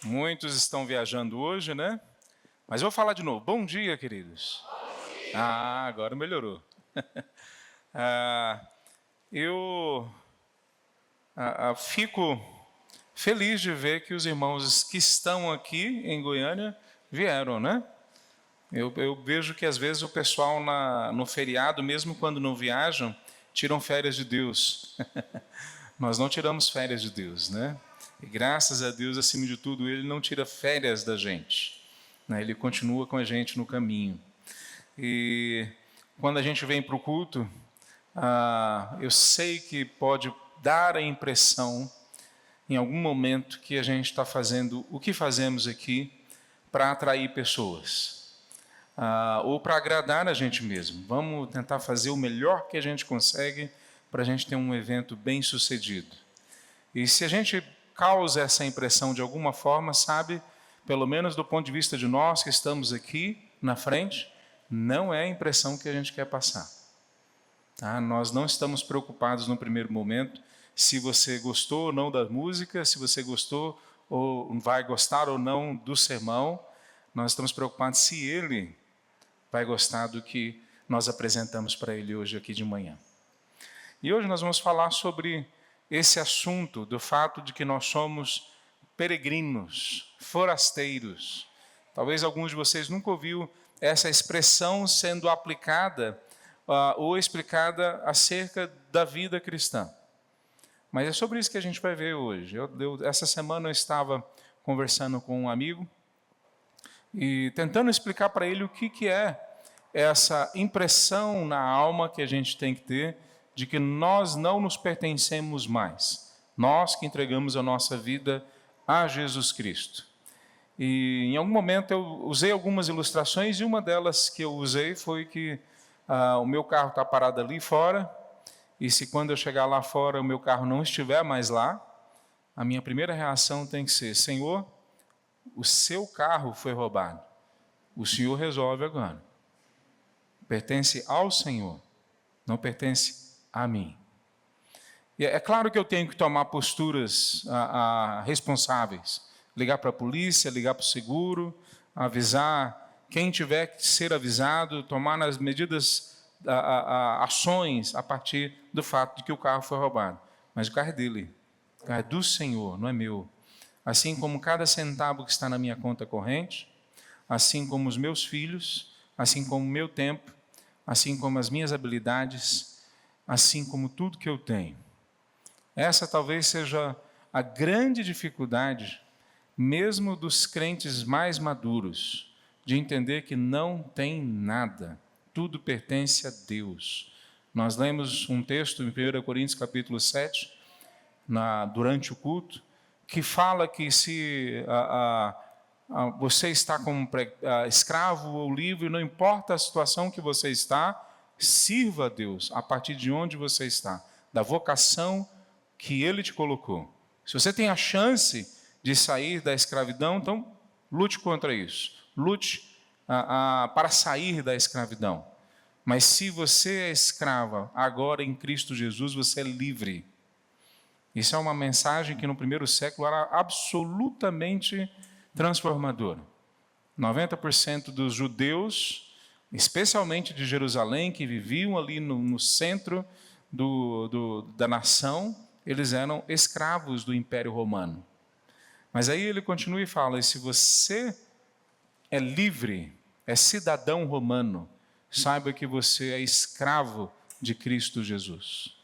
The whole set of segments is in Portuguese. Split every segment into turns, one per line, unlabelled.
Muitos estão viajando hoje, né? Mas eu vou falar de novo. Bom dia, queridos. Bom dia. Agora melhorou. Eu fico feliz de ver que os irmãos que estão aqui em Goiânia vieram, né? Eu vejo que às vezes o pessoal no feriado, mesmo quando não viajam, tiram férias de Deus. Nós não tiramos férias de Deus, né? E graças a Deus, acima de tudo, Ele não tira férias da gente, né? Ele continua com a gente no caminho. E quando a gente vem para o culto, eu sei que pode dar a impressão, em algum momento, que a gente está fazendo o que fazemos aqui para atrair pessoas, ou para agradar a gente mesmo. Vamos tentar fazer o melhor que a gente consegue para a gente ter um evento bem sucedido. E se a gente causa essa impressão de alguma forma, sabe, pelo menos do ponto de vista de nós que estamos aqui na frente, não é a impressão que a gente quer passar. Tá? Nós não estamos preocupados no primeiro momento se você gostou ou não da música, se você gostou ou vai gostar ou não do sermão. Nós estamos preocupados se ele vai gostar do que nós apresentamos para ele hoje aqui de manhã. E hoje nós vamos falar sobre esse assunto do fato de que nós somos peregrinos, forasteiros. Talvez alguns de vocês nunca ouviram essa expressão sendo aplicada ou explicada acerca da vida cristã. Mas é sobre isso que a gente vai ver hoje. Essa semana eu estava conversando com um amigo e tentando explicar para ele o que é essa impressão na alma que a gente tem que ter de que nós não nos pertencemos mais. Nós que entregamos a nossa vida a Jesus Cristo. E em algum momento eu usei algumas ilustrações e uma delas que eu usei foi que o meu carro está parado ali fora e se quando eu chegar lá fora o meu carro não estiver mais lá, a minha primeira reação tem que ser: Senhor, o seu carro foi roubado. O Senhor resolve agora. Pertence ao Senhor, não pertence a mim. E é claro que eu tenho que tomar posturas responsáveis. Ligar para a polícia, ligar para o seguro, avisar quem tiver que ser avisado, tomar as medidas, ações a partir do fato de que o carro foi roubado. Mas o carro é dele, o carro é do Senhor, não é meu. Assim como cada centavo que está na minha conta corrente, assim como os meus filhos, assim como o meu tempo, assim como as minhas habilidades, assim como tudo que eu tenho. Essa talvez seja a grande dificuldade, mesmo dos crentes mais maduros, de entender que não tem nada, tudo pertence a Deus. Nós lemos um texto em 1 Coríntios capítulo 7, durante o culto, que fala que se você está como escravo ou livre, não importa a situação que você está, sirva a Deus a partir de onde você está, da vocação que Ele te colocou. Se você tem a chance de sair da escravidão, então lute contra isso. Lute para sair da escravidão. Mas se você é escrava, agora em Cristo Jesus, você é livre. Isso é uma mensagem que no primeiro século era absolutamente transformadora. 90% dos judeus, especialmente de Jerusalém, que viviam ali no centro da nação, eles eram escravos do Império Romano. Mas aí ele continua e fala: e se você é livre, é cidadão romano, saiba que você é escravo de Cristo Jesus.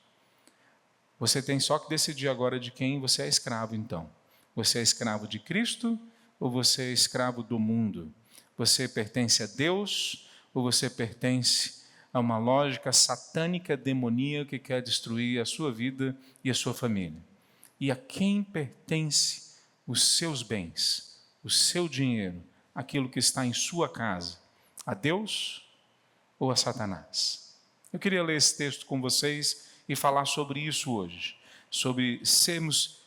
Você tem só que decidir agora de quem você é escravo, então. Você é escravo de Cristo ou você é escravo do mundo? Você pertence a Deus ou você pertence a uma lógica satânica, demoníaca que quer destruir a sua vida e a sua família? E a quem pertence os seus bens, o seu dinheiro, aquilo que está em sua casa? A Deus ou a Satanás? Eu queria ler esse texto com vocês e falar sobre isso hoje, sobre sermos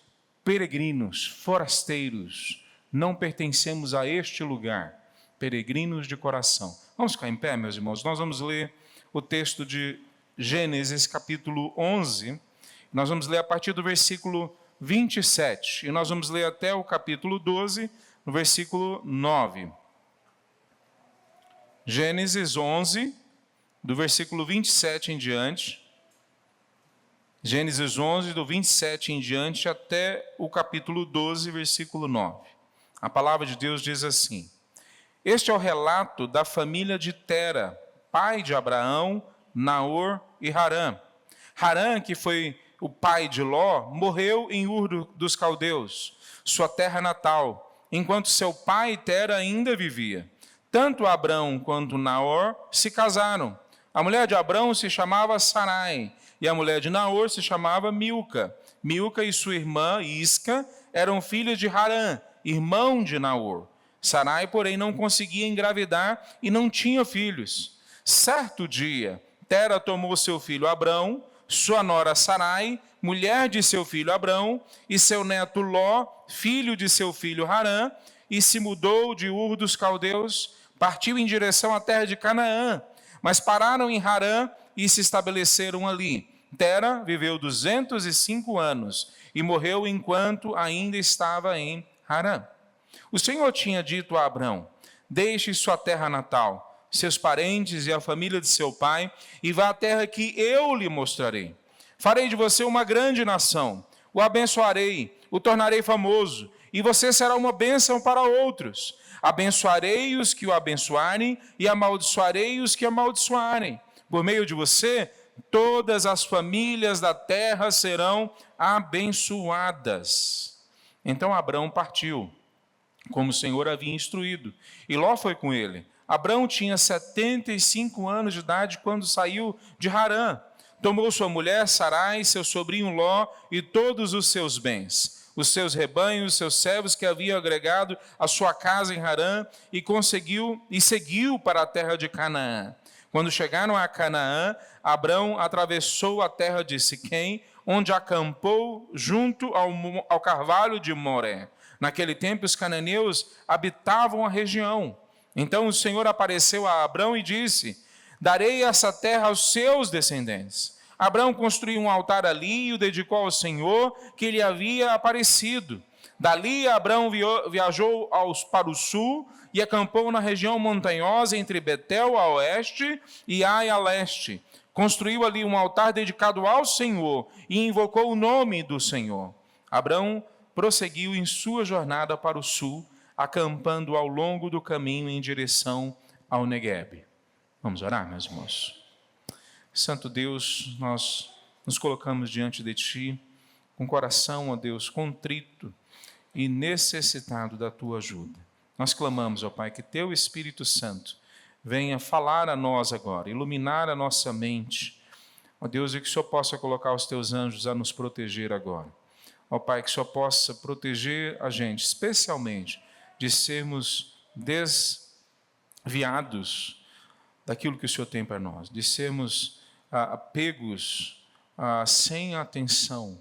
peregrinos, forasteiros, não pertencemos a este lugar, peregrinos de coração. Vamos ficar em pé, meus irmãos? Nós vamos ler o texto de Gênesis, capítulo 11, nós vamos ler a partir do versículo 27. E nós vamos ler até o capítulo 12, no versículo 9. Gênesis 11, do versículo 27 em diante. Gênesis 11, do 27 em diante, até o capítulo 12, versículo 9. A palavra de Deus diz assim: Este é o relato da família de Tera, pai de Abraão, Naor e Harã. Harã, que foi o pai de Ló, morreu em Ur dos Caldeus, sua terra natal, enquanto seu pai Tera ainda vivia. Tanto Abrão quanto Naor se casaram. A mulher de Abrão se chamava Sarai, e a mulher de Naor se chamava Milca. Milca e sua irmã Isca eram filhas de Harã, irmão de Naor. Sarai, porém, não conseguia engravidar e não tinha filhos. Certo dia, Tera tomou seu filho Abrão, sua nora Sarai, mulher de seu filho Abrão, e seu neto Ló, filho de seu filho Harã, e se mudou de Ur dos Caldeus, partiu em direção à terra de Canaã, mas pararam em Harã e se estabeleceram ali. Tera viveu 205 anos e morreu enquanto ainda estava em Harã. O Senhor tinha dito a Abrão: Deixe sua terra natal, seus parentes e a família de seu pai, e vá à terra que eu lhe mostrarei. Farei de você uma grande nação, o abençoarei, o tornarei famoso, e você será uma bênção para outros. Abençoarei os que o abençoarem, e amaldiçoarei os que amaldiçoarem. Por meio de você, todas as famílias da terra serão abençoadas. Então Abrão partiu, como o Senhor havia instruído, e Ló foi com ele. Abrão tinha 75 anos de idade quando saiu de Harã. Tomou sua mulher Sarai, seu sobrinho Ló e todos os seus bens, os seus rebanhos, seus servos que havia agregado à sua casa em Harã, e seguiu para a terra de Canaã. Quando chegaram a Canaã, Abrão atravessou a terra de Siquém, onde acampou junto ao carvalho de Moré. Naquele tempo, os cananeus habitavam a região. Então o Senhor apareceu a Abrão e disse: Darei essa terra aos seus descendentes. Abrão construiu um altar ali e o dedicou ao Senhor que lhe havia aparecido. Dali Abrão viajou para o sul e acampou na região montanhosa entre Betel a oeste e Ai a leste. Construiu ali um altar dedicado ao Senhor e invocou o nome do Senhor. Abrão prosseguiu em sua jornada para o sul, acampando ao longo do caminho em direção ao Neguebe. Vamos orar, meus irmãos. Santo Deus, nós nos colocamos diante de Ti, com o coração, ó Deus, contrito e necessitado da Tua ajuda. Nós clamamos, ó Pai, que Teu Espírito Santo venha falar a nós agora, iluminar a nossa mente. Ó Deus, e que o Senhor possa colocar os Teus anjos a nos proteger agora. Ó Pai, que o Senhor possa proteger a gente, especialmente de sermos desviados daquilo que o Senhor tem para nós, de sermos pegos sem atenção,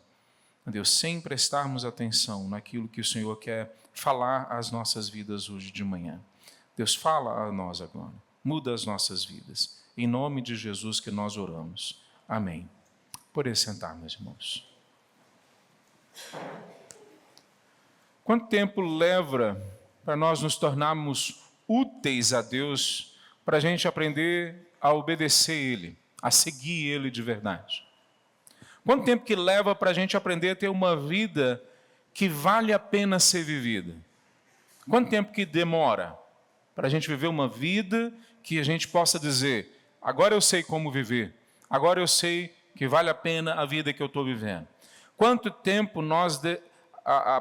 Deus, sem prestarmos atenção naquilo que o Senhor quer falar às nossas vidas hoje de manhã. Deus, fala a nós agora, muda as nossas vidas, em nome de Jesus que nós oramos. Amém. Podem sentar, meus irmãos. Quanto tempo leva para nós nos tornarmos úteis a Deus, para a gente aprender a obedecer Ele, a seguir Ele de verdade? Quanto tempo que leva para a gente aprender a ter uma vida que vale a pena ser vivida? Quanto tempo que demora para a gente viver uma vida que a gente possa dizer: agora eu sei como viver, agora eu sei que vale a pena a vida que eu estou vivendo? Quanto tempo nós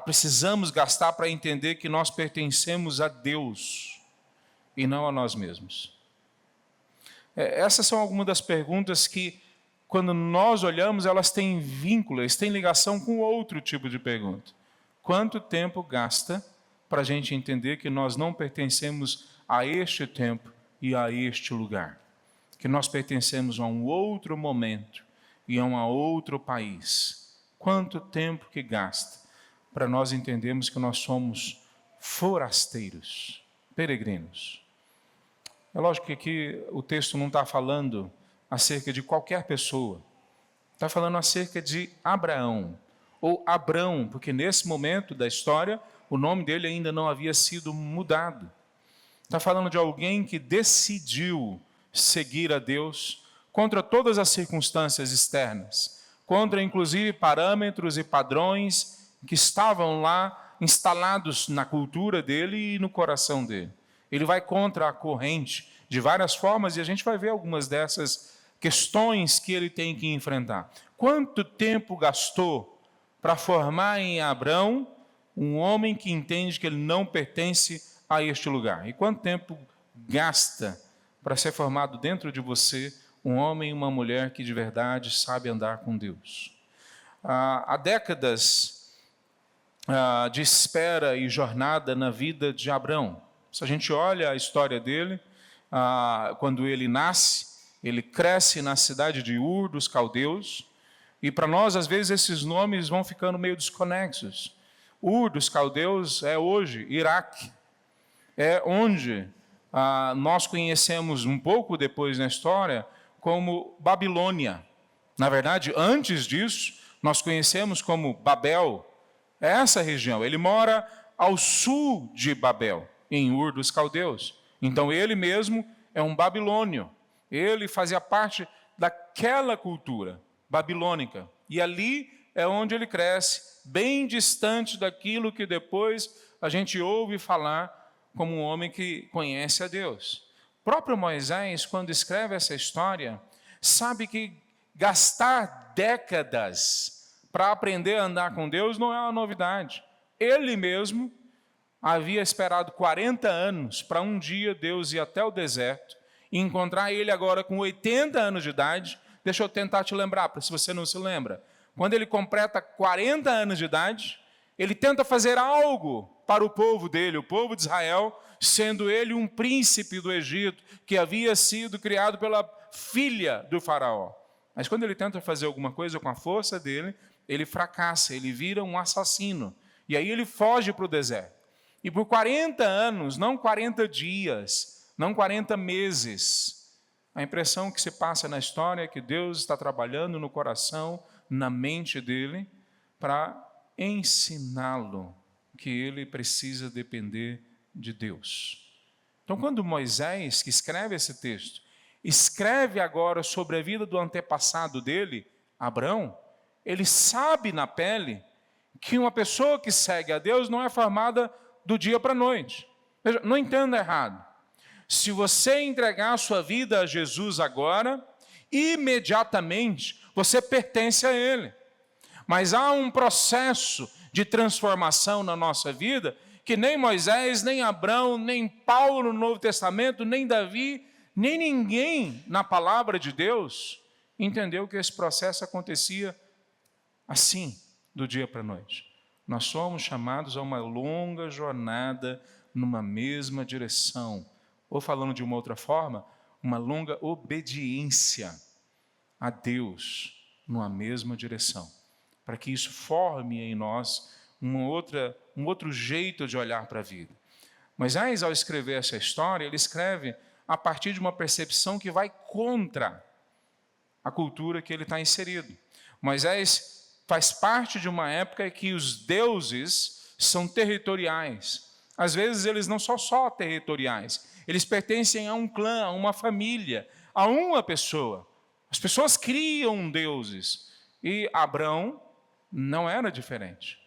precisamos gastar para entender que nós pertencemos a Deus e não a nós mesmos? Essas são algumas das perguntas que, quando nós olhamos, elas têm vínculo, elas têm ligação com outro tipo de pergunta. Quanto tempo gasta para a gente entender que nós não pertencemos a este tempo e a este lugar? Que nós pertencemos a um outro momento e a um outro país? Quanto tempo que gasta para nós entendermos que nós somos forasteiros, peregrinos? É lógico que aqui o texto não está falando acerca de qualquer pessoa. Está falando acerca de Abraão, ou Abrão, porque nesse momento da história, o nome dele ainda não havia sido mudado. Está falando de alguém que decidiu seguir a Deus contra todas as circunstâncias externas, contra inclusive parâmetros e padrões que estavam lá instalados na cultura dele e no coração dele. Ele vai contra a corrente de várias formas e a gente vai ver algumas dessas questões que ele tem que enfrentar. Quanto tempo gastou para formar em Abrão um homem que entende que ele não pertence a este lugar? E quanto tempo gasta para ser formado dentro de você um homem e uma mulher que de verdade sabe andar com Deus? Há décadas de espera e jornada na vida de Abrão. Se a gente olha a história dele, quando ele nasce, ele cresce na cidade de Ur dos Caldeus, e para nós, às vezes, esses nomes vão ficando meio desconexos. Ur dos Caldeus é hoje Iraque, é onde nós conhecemos um pouco depois na história como Babilônia. Na verdade, antes disso, nós conhecemos como Babel. É essa região. Ele mora ao sul de Babel, em Ur dos Caldeus. Então, ele mesmo é um babilônio. Ele fazia parte daquela cultura babilônica. E ali é onde ele cresce, bem distante daquilo que depois a gente ouve falar como um homem que conhece a Deus. O próprio Moisés, quando escreve essa história, sabe que gastar décadas para aprender a andar com Deus não é uma novidade. Ele mesmo havia esperado 40 anos para um dia Deus ir até o deserto e encontrar ele agora com 80 anos de idade. Deixa eu tentar te lembrar, se você não se lembra. Quando ele completa 40 anos de idade, ele tenta fazer algo para o povo dele, o povo de Israel, sendo ele um príncipe do Egito, que havia sido criado pela filha do faraó. Mas quando ele tenta fazer alguma coisa com a força dele, ele fracassa, ele vira um assassino. E aí ele foge para o deserto. E por 40 anos, não 40 dias, não 40 meses, a impressão que se passa na história é que Deus está trabalhando no coração, na mente dele, para ensiná-lo que ele precisa depender de Deus. Então, quando Moisés, que escreve esse texto, escreve agora sobre a vida do antepassado dele, Abrão, ele sabe na pele que uma pessoa que segue a Deus não é formada do dia para a noite. Veja, não entenda errado. Se você entregar a sua vida a Jesus agora, imediatamente você pertence a Ele. Mas há um processo de transformação na nossa vida que nem Moisés, nem Abrão, nem Paulo no Novo Testamento, nem Davi, nem ninguém na palavra de Deus entendeu que esse processo acontecia assim, do dia para a noite. Nós somos chamados a uma longa jornada numa mesma direção. Ou falando de uma outra forma, uma longa obediência a Deus numa mesma direção. Para que isso forme em nós um outro jeito de olhar para a vida. Moisés, ao escrever essa história, ele escreve a partir de uma percepção que vai contra a cultura que ele está inserido. Moisés faz parte de uma época em que os deuses são territoriais. Às vezes eles não são só territoriais, eles pertencem a um clã, a uma família, a uma pessoa. As pessoas criam deuses. E Abrão não era diferente.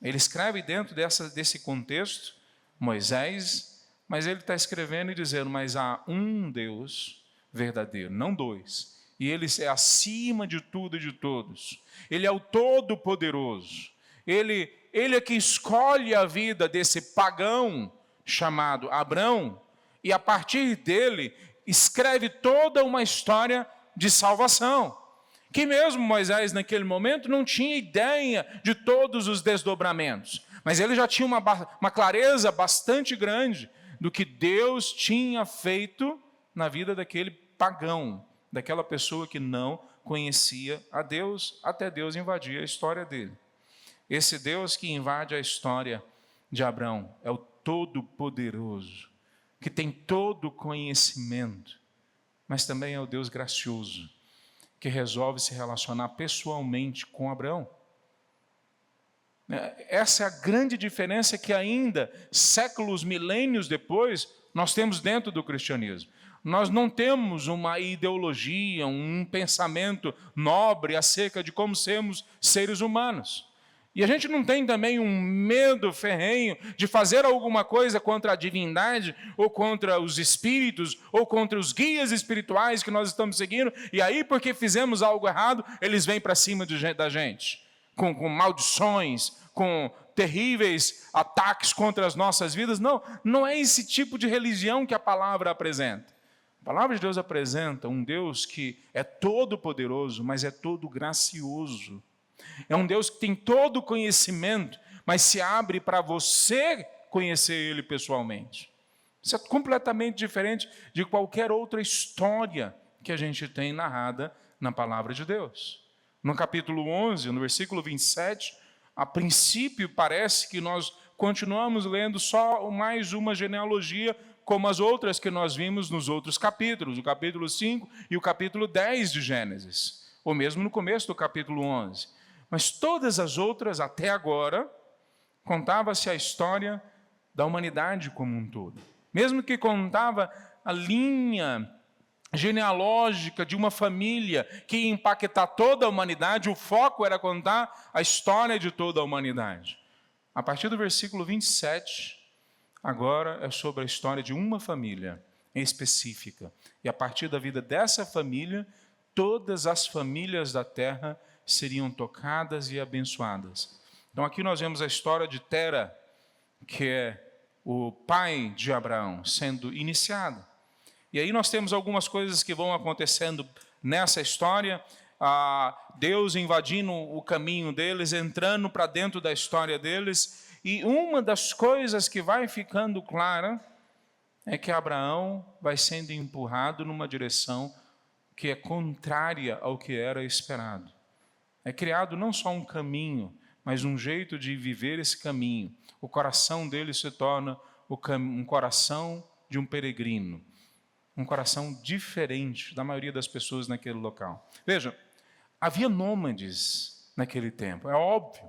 Ele escreve dentro desse contexto, Moisés, mas ele está escrevendo e dizendo, mas há um Deus verdadeiro, não dois. E ele é acima de tudo e de todos. Ele é o Todo-Poderoso. Ele é que escolhe a vida desse pagão chamado Abrão, e a partir dele escreve toda uma história de salvação. Que mesmo Moisés, naquele momento, não tinha ideia de todos os desdobramentos. Mas ele já tinha uma clareza bastante grande do que Deus tinha feito na vida daquele pagão, daquela pessoa que não conhecia a Deus, até Deus invadir a história dele. Esse Deus que invade a história de Abrão é o Todo-Poderoso, que tem todo o conhecimento, mas também é o Deus gracioso, que resolve se relacionar pessoalmente com Abrão. Essa é a grande diferença que ainda, séculos, milênios depois, nós temos dentro do cristianismo. Nós não temos uma ideologia, um pensamento nobre acerca de como sermos seres humanos. E a gente não tem também um medo ferrenho de fazer alguma coisa contra a divindade, ou contra os espíritos, ou contra os guias espirituais que nós estamos seguindo, e aí, porque fizemos algo errado, eles vêm para cima da gente, com maldições, com terríveis ataques contra as nossas vidas. Não, não é esse tipo de religião que a palavra apresenta. A palavra de Deus apresenta um Deus que é todo poderoso, mas é todo gracioso. É um Deus que tem todo o conhecimento, mas se abre para você conhecer Ele pessoalmente. Isso é completamente diferente de qualquer outra história que a gente tem narrada na palavra de Deus. No capítulo 11, no versículo 27, a princípio parece que nós continuamos lendo só mais uma genealogia, como as outras que nós vimos nos outros capítulos, o capítulo 5 e o capítulo 10 de Gênesis, ou mesmo no começo do capítulo 11. Mas todas as outras, até agora, contava-se a história da humanidade como um todo. Mesmo que contava a linha genealógica de uma família que ia impactar toda a humanidade, o foco era contar a história de toda a humanidade. A partir do versículo 27, agora é sobre a história de uma família em específica. E a partir da vida dessa família, todas as famílias da terra seriam tocadas e abençoadas. Então aqui nós vemos a história de Tera, que é o pai de Abraão, sendo iniciada. E aí nós temos algumas coisas que vão acontecendo nessa história, Deus invadindo o caminho deles, entrando para dentro da história deles, e uma das coisas que vai ficando clara é que Abraão vai sendo empurrado numa direção que é contrária ao que era esperado. É criado não só um caminho, mas um jeito de viver esse caminho. O coração dele se torna um coração de um peregrino. Um coração diferente da maioria das pessoas naquele local. Veja, havia nômades naquele tempo, é óbvio.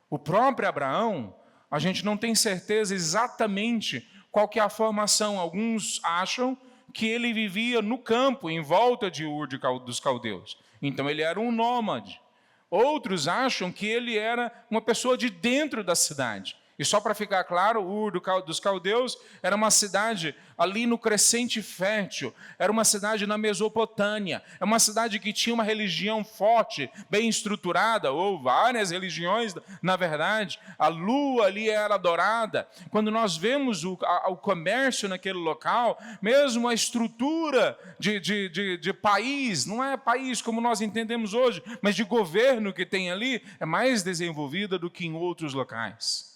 O próprio Abraão, a gente não tem certeza exatamente qual que é a formação. Alguns acham que ele vivia no campo, em volta de Ur dos Caldeus. Então ele era um nômade. Outros acham que ele era uma pessoa de dentro da cidade. E só para ficar claro, Ur dos Caldeus era uma cidade ali no Crescente Fértil, era uma cidade na Mesopotâmia, é uma cidade que tinha uma religião forte, bem estruturada, ou várias religiões, na verdade. A lua ali era adorada. Quando nós vemos o comércio naquele local, mesmo a estrutura de país, não é país como nós entendemos hoje, mas de governo que tem ali, é mais desenvolvida do que em outros locais.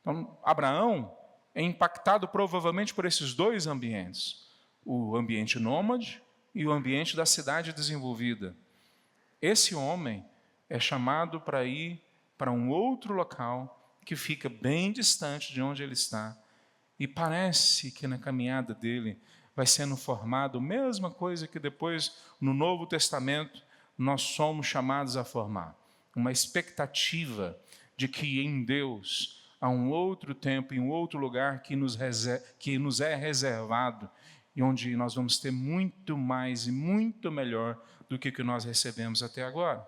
Então, Abraão é impactado provavelmente por esses dois ambientes, o ambiente nômade e o ambiente da cidade desenvolvida. Esse homem é chamado para ir para um outro local que fica bem distante de onde ele está. E parece que na caminhada dele vai sendo formado a mesma coisa que depois, no Novo Testamento, nós somos chamados a formar. Uma expectativa de que em Deus há um outro tempo, em um outro lugar que nos é reservado e onde nós vamos ter muito mais e muito melhor do que nós recebemos até agora.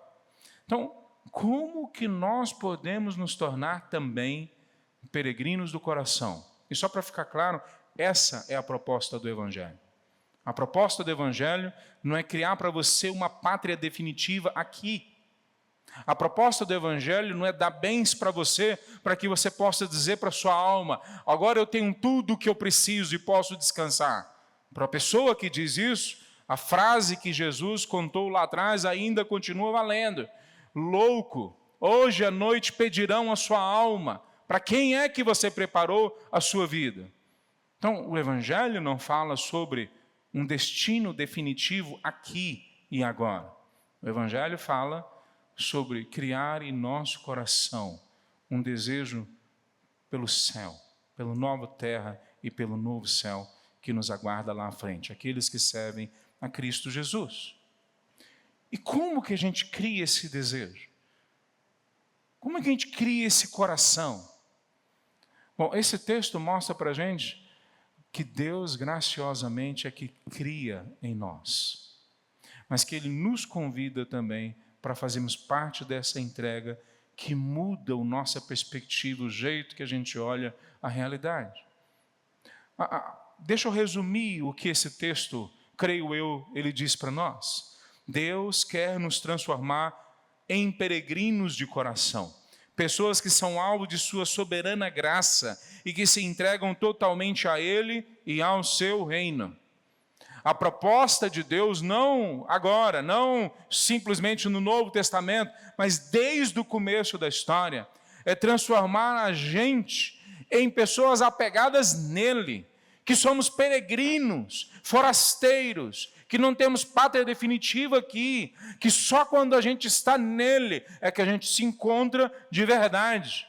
Então, como que nós podemos nos tornar também peregrinos do coração? E só para ficar claro, essa é a proposta do Evangelho. A proposta do Evangelho não é criar para você uma pátria definitiva aqui. A proposta do Evangelho não é dar bens para você, para que você possa dizer para a sua alma, agora eu tenho tudo o que eu preciso e posso descansar. Para a pessoa que diz isso, a frase que Jesus contou lá atrás ainda continua valendo. Louco, hoje à noite pedirão a sua alma. Para quem é que você preparou a sua vida? Então, o Evangelho não fala sobre um destino definitivo aqui e agora. O Evangelho fala sobre criar em nosso coração um desejo pelo céu, pela nova terra e pelo novo céu que nos aguarda lá à frente, aqueles que servem a Cristo Jesus. E como que a gente cria esse desejo? Como é que a gente cria esse coração? Bom, esse texto mostra para a gente que Deus graciosamente é que cria em nós, mas que Ele nos convida também para fazermos parte dessa entrega que muda a nossa perspectiva, o jeito que a gente olha a realidade. Deixa eu resumir o que esse texto, creio eu, ele diz para nós. Deus quer nos transformar em peregrinos de coração, pessoas que são alvo de sua soberana graça e que se entregam totalmente a Ele e ao seu reino. A proposta de Deus não agora, não simplesmente no Novo Testamento, mas desde o começo da história, é transformar a gente em pessoas apegadas nele, que somos peregrinos, forasteiros, que não temos pátria definitiva aqui, que só quando a gente está nele é que a gente se encontra de verdade.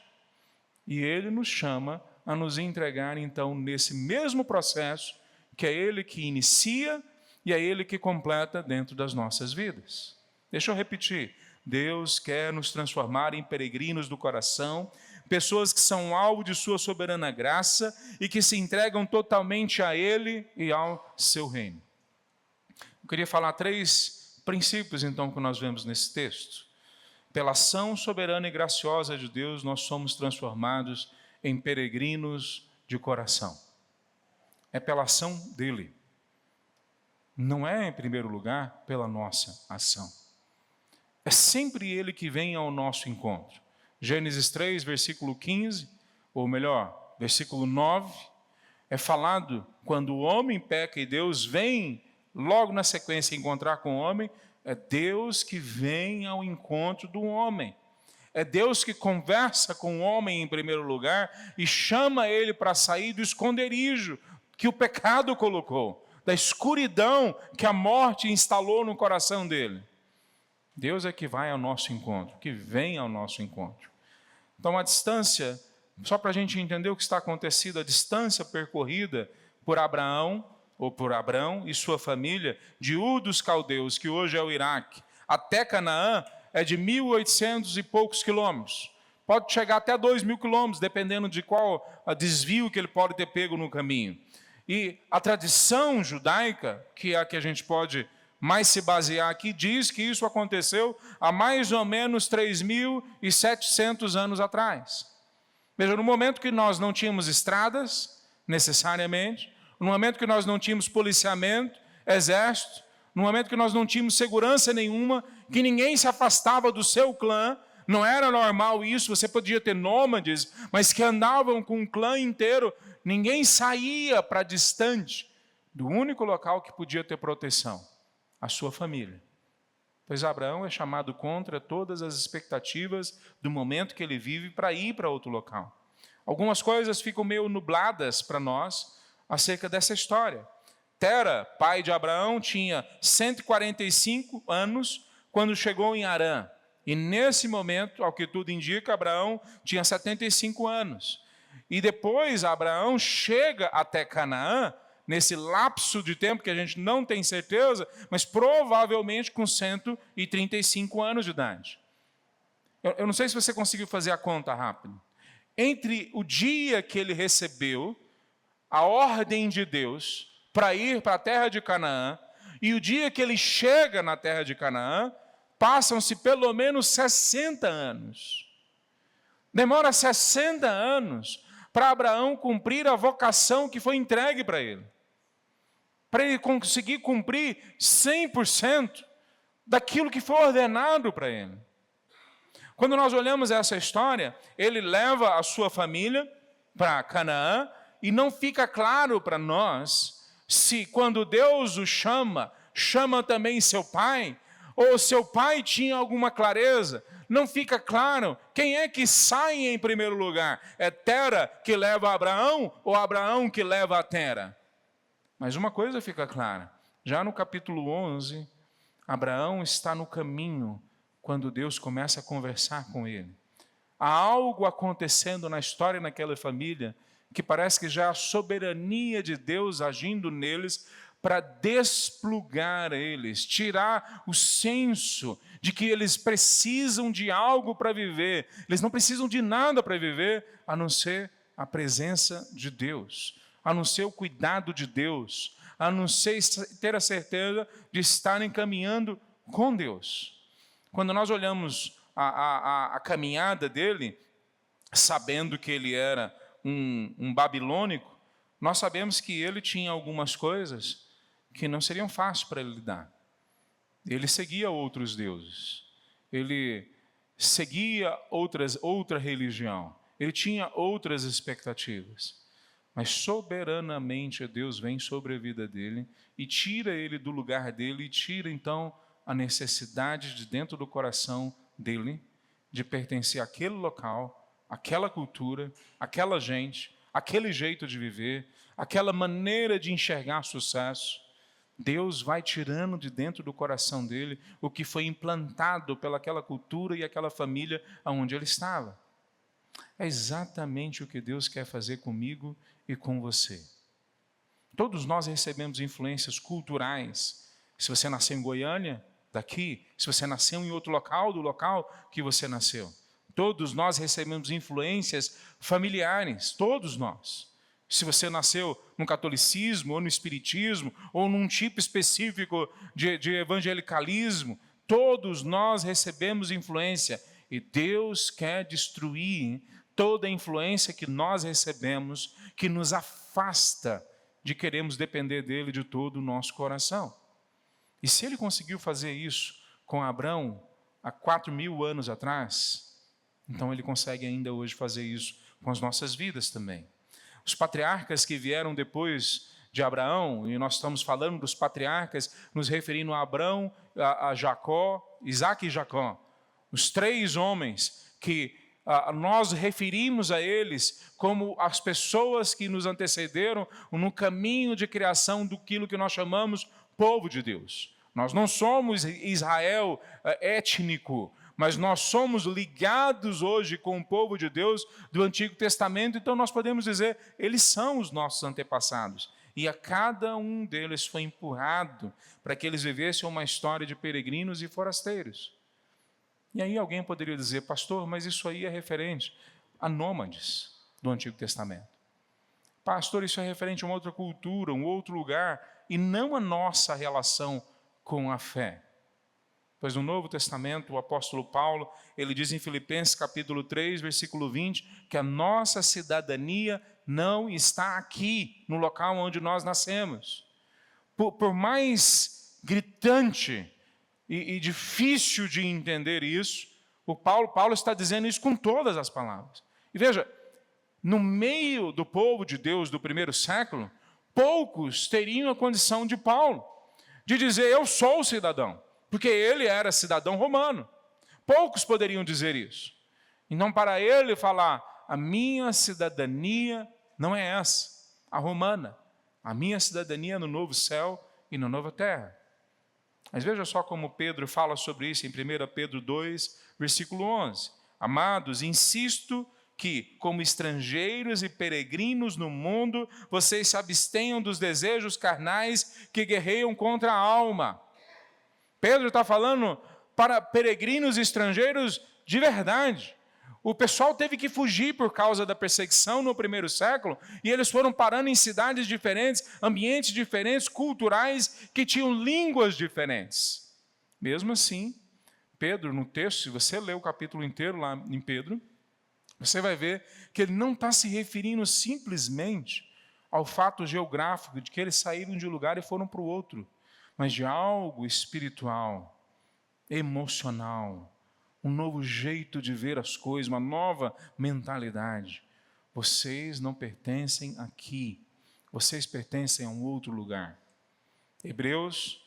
E ele nos chama a nos entregar então nesse mesmo processo, que é Ele que inicia e é Ele que completa dentro das nossas vidas. Deixa eu repetir. Deus quer nos transformar em peregrinos do coração, pessoas que são alvo de sua soberana graça e que se entregam totalmente a Ele e ao seu reino. Eu queria falar 3 princípios então que nós vemos nesse texto. Pela ação soberana e graciosa de Deus, nós somos transformados em peregrinos de coração. É pela ação dele. Não é, em primeiro lugar, pela nossa ação. É sempre ele que vem ao nosso encontro. Gênesis 3, versículo 15, ou melhor, versículo 9, é falado quando o homem peca e Deus vem logo na sequência encontrar com o homem, é Deus que vem ao encontro do homem. É Deus que conversa com o homem em primeiro lugar e chama ele para sair do esconderijo que o pecado colocou, da escuridão que a morte instalou no coração dele. Deus é que vai ao nosso encontro, que vem ao nosso encontro. Então a distância, só para a gente entender o que está acontecendo, a distância percorrida por Abraão, ou por Abrão e sua família, de Ur dos Caldeus, que hoje é o Iraque, até Canaã, é de 1.800 e poucos quilômetros. Pode chegar até 2.000 quilômetros, dependendo de qual desvio que ele pode ter pego no caminho. E a tradição judaica, que é a que a gente pode mais se basear aqui, diz que isso aconteceu há mais ou menos 3.700 anos atrás. Veja, no momento que nós não tínhamos estradas, necessariamente, no momento que nós não tínhamos policiamento, exército, no momento que nós não tínhamos segurança nenhuma, que ninguém se afastava do seu clã, não era normal isso, você podia ter nômades, mas que andavam com um clã inteiro, ninguém saía para distante do único local que podia ter proteção, a sua família. Pois Abraão é chamado contra todas as expectativas do momento que ele vive para ir para outro local. Algumas coisas ficam meio nubladas para nós acerca dessa história. Tera, pai de Abraão, tinha 145 anos quando chegou em Harã. E nesse momento, ao que tudo indica, Abraão tinha 75 anos. E depois Abraão chega até Canaã, nesse lapso de tempo que a gente não tem certeza, mas provavelmente com 135 anos de idade. Eu não sei se você conseguiu fazer a conta rápido. Entre o dia que ele recebeu a ordem de Deus para ir para a terra de Canaã e o dia que ele chega na terra de Canaã, passam-se pelo menos 60 anos. Demora 60 anos para Abraão cumprir a vocação que foi entregue para ele. Para ele conseguir cumprir 100% daquilo que foi ordenado para ele. Quando nós olhamos essa história, ele leva a sua família para Canaã e não fica claro para nós se quando Deus o chama, chama também seu pai, ou seu pai tinha alguma clareza. Não fica claro quem é que sai em primeiro lugar. É Tera que leva Abraão ou Abraão que leva a Tera? Mas uma coisa fica clara. Já no capítulo 11, Abraão está no caminho quando Deus começa a conversar com ele. Há algo acontecendo na história naquela família que parece que já a soberania de Deus agindo neles para desplugar eles, tirar o senso de que eles precisam de algo para viver. Eles não precisam de nada para viver, a não ser a presença de Deus, a não ser o cuidado de Deus, a não ser ter a certeza de estarem caminhando com Deus. Quando nós olhamos a caminhada dele, sabendo que ele era um babilônico, nós sabemos que ele tinha algumas coisas que não seriam fáceis para ele lidar. Ele seguia outros deuses, ele seguia outra religião, ele tinha outras expectativas. Mas soberanamente Deus vem sobre a vida dele e tira ele do lugar dele e tira então a necessidade de dentro do coração dele de pertencer àquele local, àquela cultura, àquela gente, aquele jeito de viver, aquela maneira de enxergar sucesso. Deus vai tirando de dentro do coração dele o que foi implantado pelaquela cultura e aquela família onde ele estava. É exatamente o que Deus quer fazer comigo e com você. Todos nós recebemos influências culturais. Se você nasceu em Goiânia, daqui. Se você nasceu em outro local, do local que você nasceu. Todos nós recebemos influências familiares, todos nós. Se você nasceu no catolicismo, ou no espiritismo, ou num tipo específico de evangelicalismo, todos nós recebemos influência. E Deus quer destruir toda a influência que nós recebemos, que nos afasta de queremos depender dele de todo o nosso coração. E se ele conseguiu fazer isso com Abraão há 4.000 anos atrás, então ele consegue ainda hoje fazer isso com as nossas vidas também. Os patriarcas que vieram depois de Abraão, e nós estamos falando dos patriarcas, nos referindo a Abraão, a Jacó, Isaac e Jacó. Os 3 homens que nós referimos a eles como as pessoas que nos antecederam no caminho de criação daquilo que nós chamamos povo de Deus. Nós não somos Israel étnico, mas nós somos ligados hoje com o povo de Deus do Antigo Testamento, então nós podemos dizer, eles são os nossos antepassados. E a cada um deles foi empurrado para que eles vivessem uma história de peregrinos e forasteiros. E aí alguém poderia dizer, pastor, mas isso aí é referente a nômades do Antigo Testamento. Pastor, isso é referente a uma outra cultura, um outro lugar, e não a nossa relação com a fé. Pois no Novo Testamento, o apóstolo Paulo, ele diz em Filipenses capítulo 3, versículo 20, que a nossa cidadania não está aqui, no local onde nós nascemos. Por mais gritante e difícil de entender isso, o Paulo está dizendo isso com todas as palavras. E veja, no meio do povo de Deus do primeiro século, poucos teriam a condição de Paulo, de dizer, eu sou cidadão, porque ele era cidadão romano. Poucos poderiam dizer isso. Então, para ele falar, a minha cidadania não é essa, a romana. A minha cidadania é no novo céu e na nova terra. Mas veja só como Pedro fala sobre isso em 1 Pedro 2, versículo 11. Amados, insisto que, como estrangeiros e peregrinos no mundo, vocês se abstenham dos desejos carnais que guerreiam contra a alma. Pedro está falando para peregrinos e estrangeiros de verdade. O pessoal teve que fugir por causa da perseguição no primeiro século, e eles foram parando em cidades diferentes, ambientes diferentes, culturais, que tinham línguas diferentes. Mesmo assim, Pedro, no texto, se você ler o capítulo inteiro lá em Pedro, você vai ver que ele não está se referindo simplesmente ao fato geográfico de que eles saíram de um lugar e foram para o outro, mas de algo espiritual, emocional, um novo jeito de ver as coisas, uma nova mentalidade. Vocês não pertencem aqui, vocês pertencem a um outro lugar. Hebreus,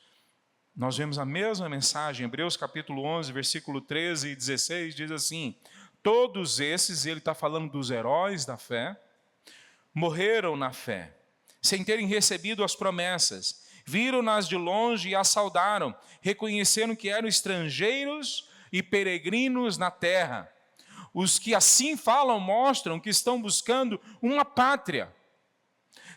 nós vemos a mesma mensagem, Hebreus capítulo 11, versículo 13 e 16, diz assim, todos esses, ele está falando dos heróis da fé, morreram na fé, sem terem recebido as promessas, viram-nas de longe e as saudaram, reconheceram que eram estrangeiros e peregrinos na terra. Os que assim falam mostram que estão buscando uma pátria.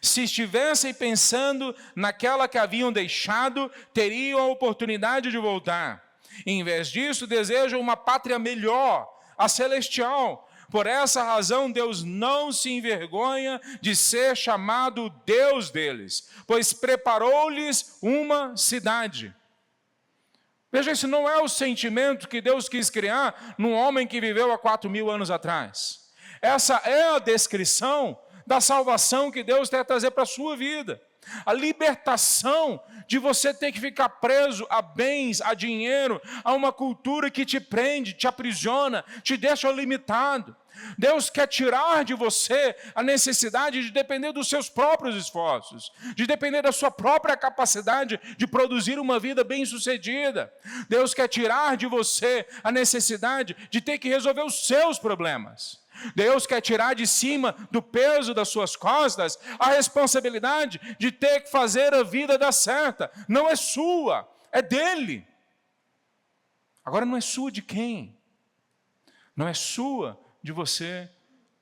Se estivessem pensando naquela que haviam deixado, teriam a oportunidade de voltar. Em vez disso, desejam uma pátria melhor, a celestial. Por essa razão, Deus não se envergonha de ser chamado Deus deles, pois preparou-lhes uma cidade. Veja, esse não é o sentimento que Deus quis criar num homem que viveu há 4.000 anos atrás. Essa é a descrição da salvação que Deus quer trazer para a sua vida. A libertação de você ter que ficar preso a bens, a dinheiro, a uma cultura que te prende, te aprisiona, te deixa limitado. Deus quer tirar de você a necessidade de depender dos seus próprios esforços, de depender da sua própria capacidade de produzir uma vida bem-sucedida. Deus quer tirar de você a necessidade de ter que resolver os seus problemas. Deus quer tirar de cima do peso das suas costas a responsabilidade de ter que fazer a vida dar certa. Não é sua, é dele. Agora, não é sua de quem? Não é sua de você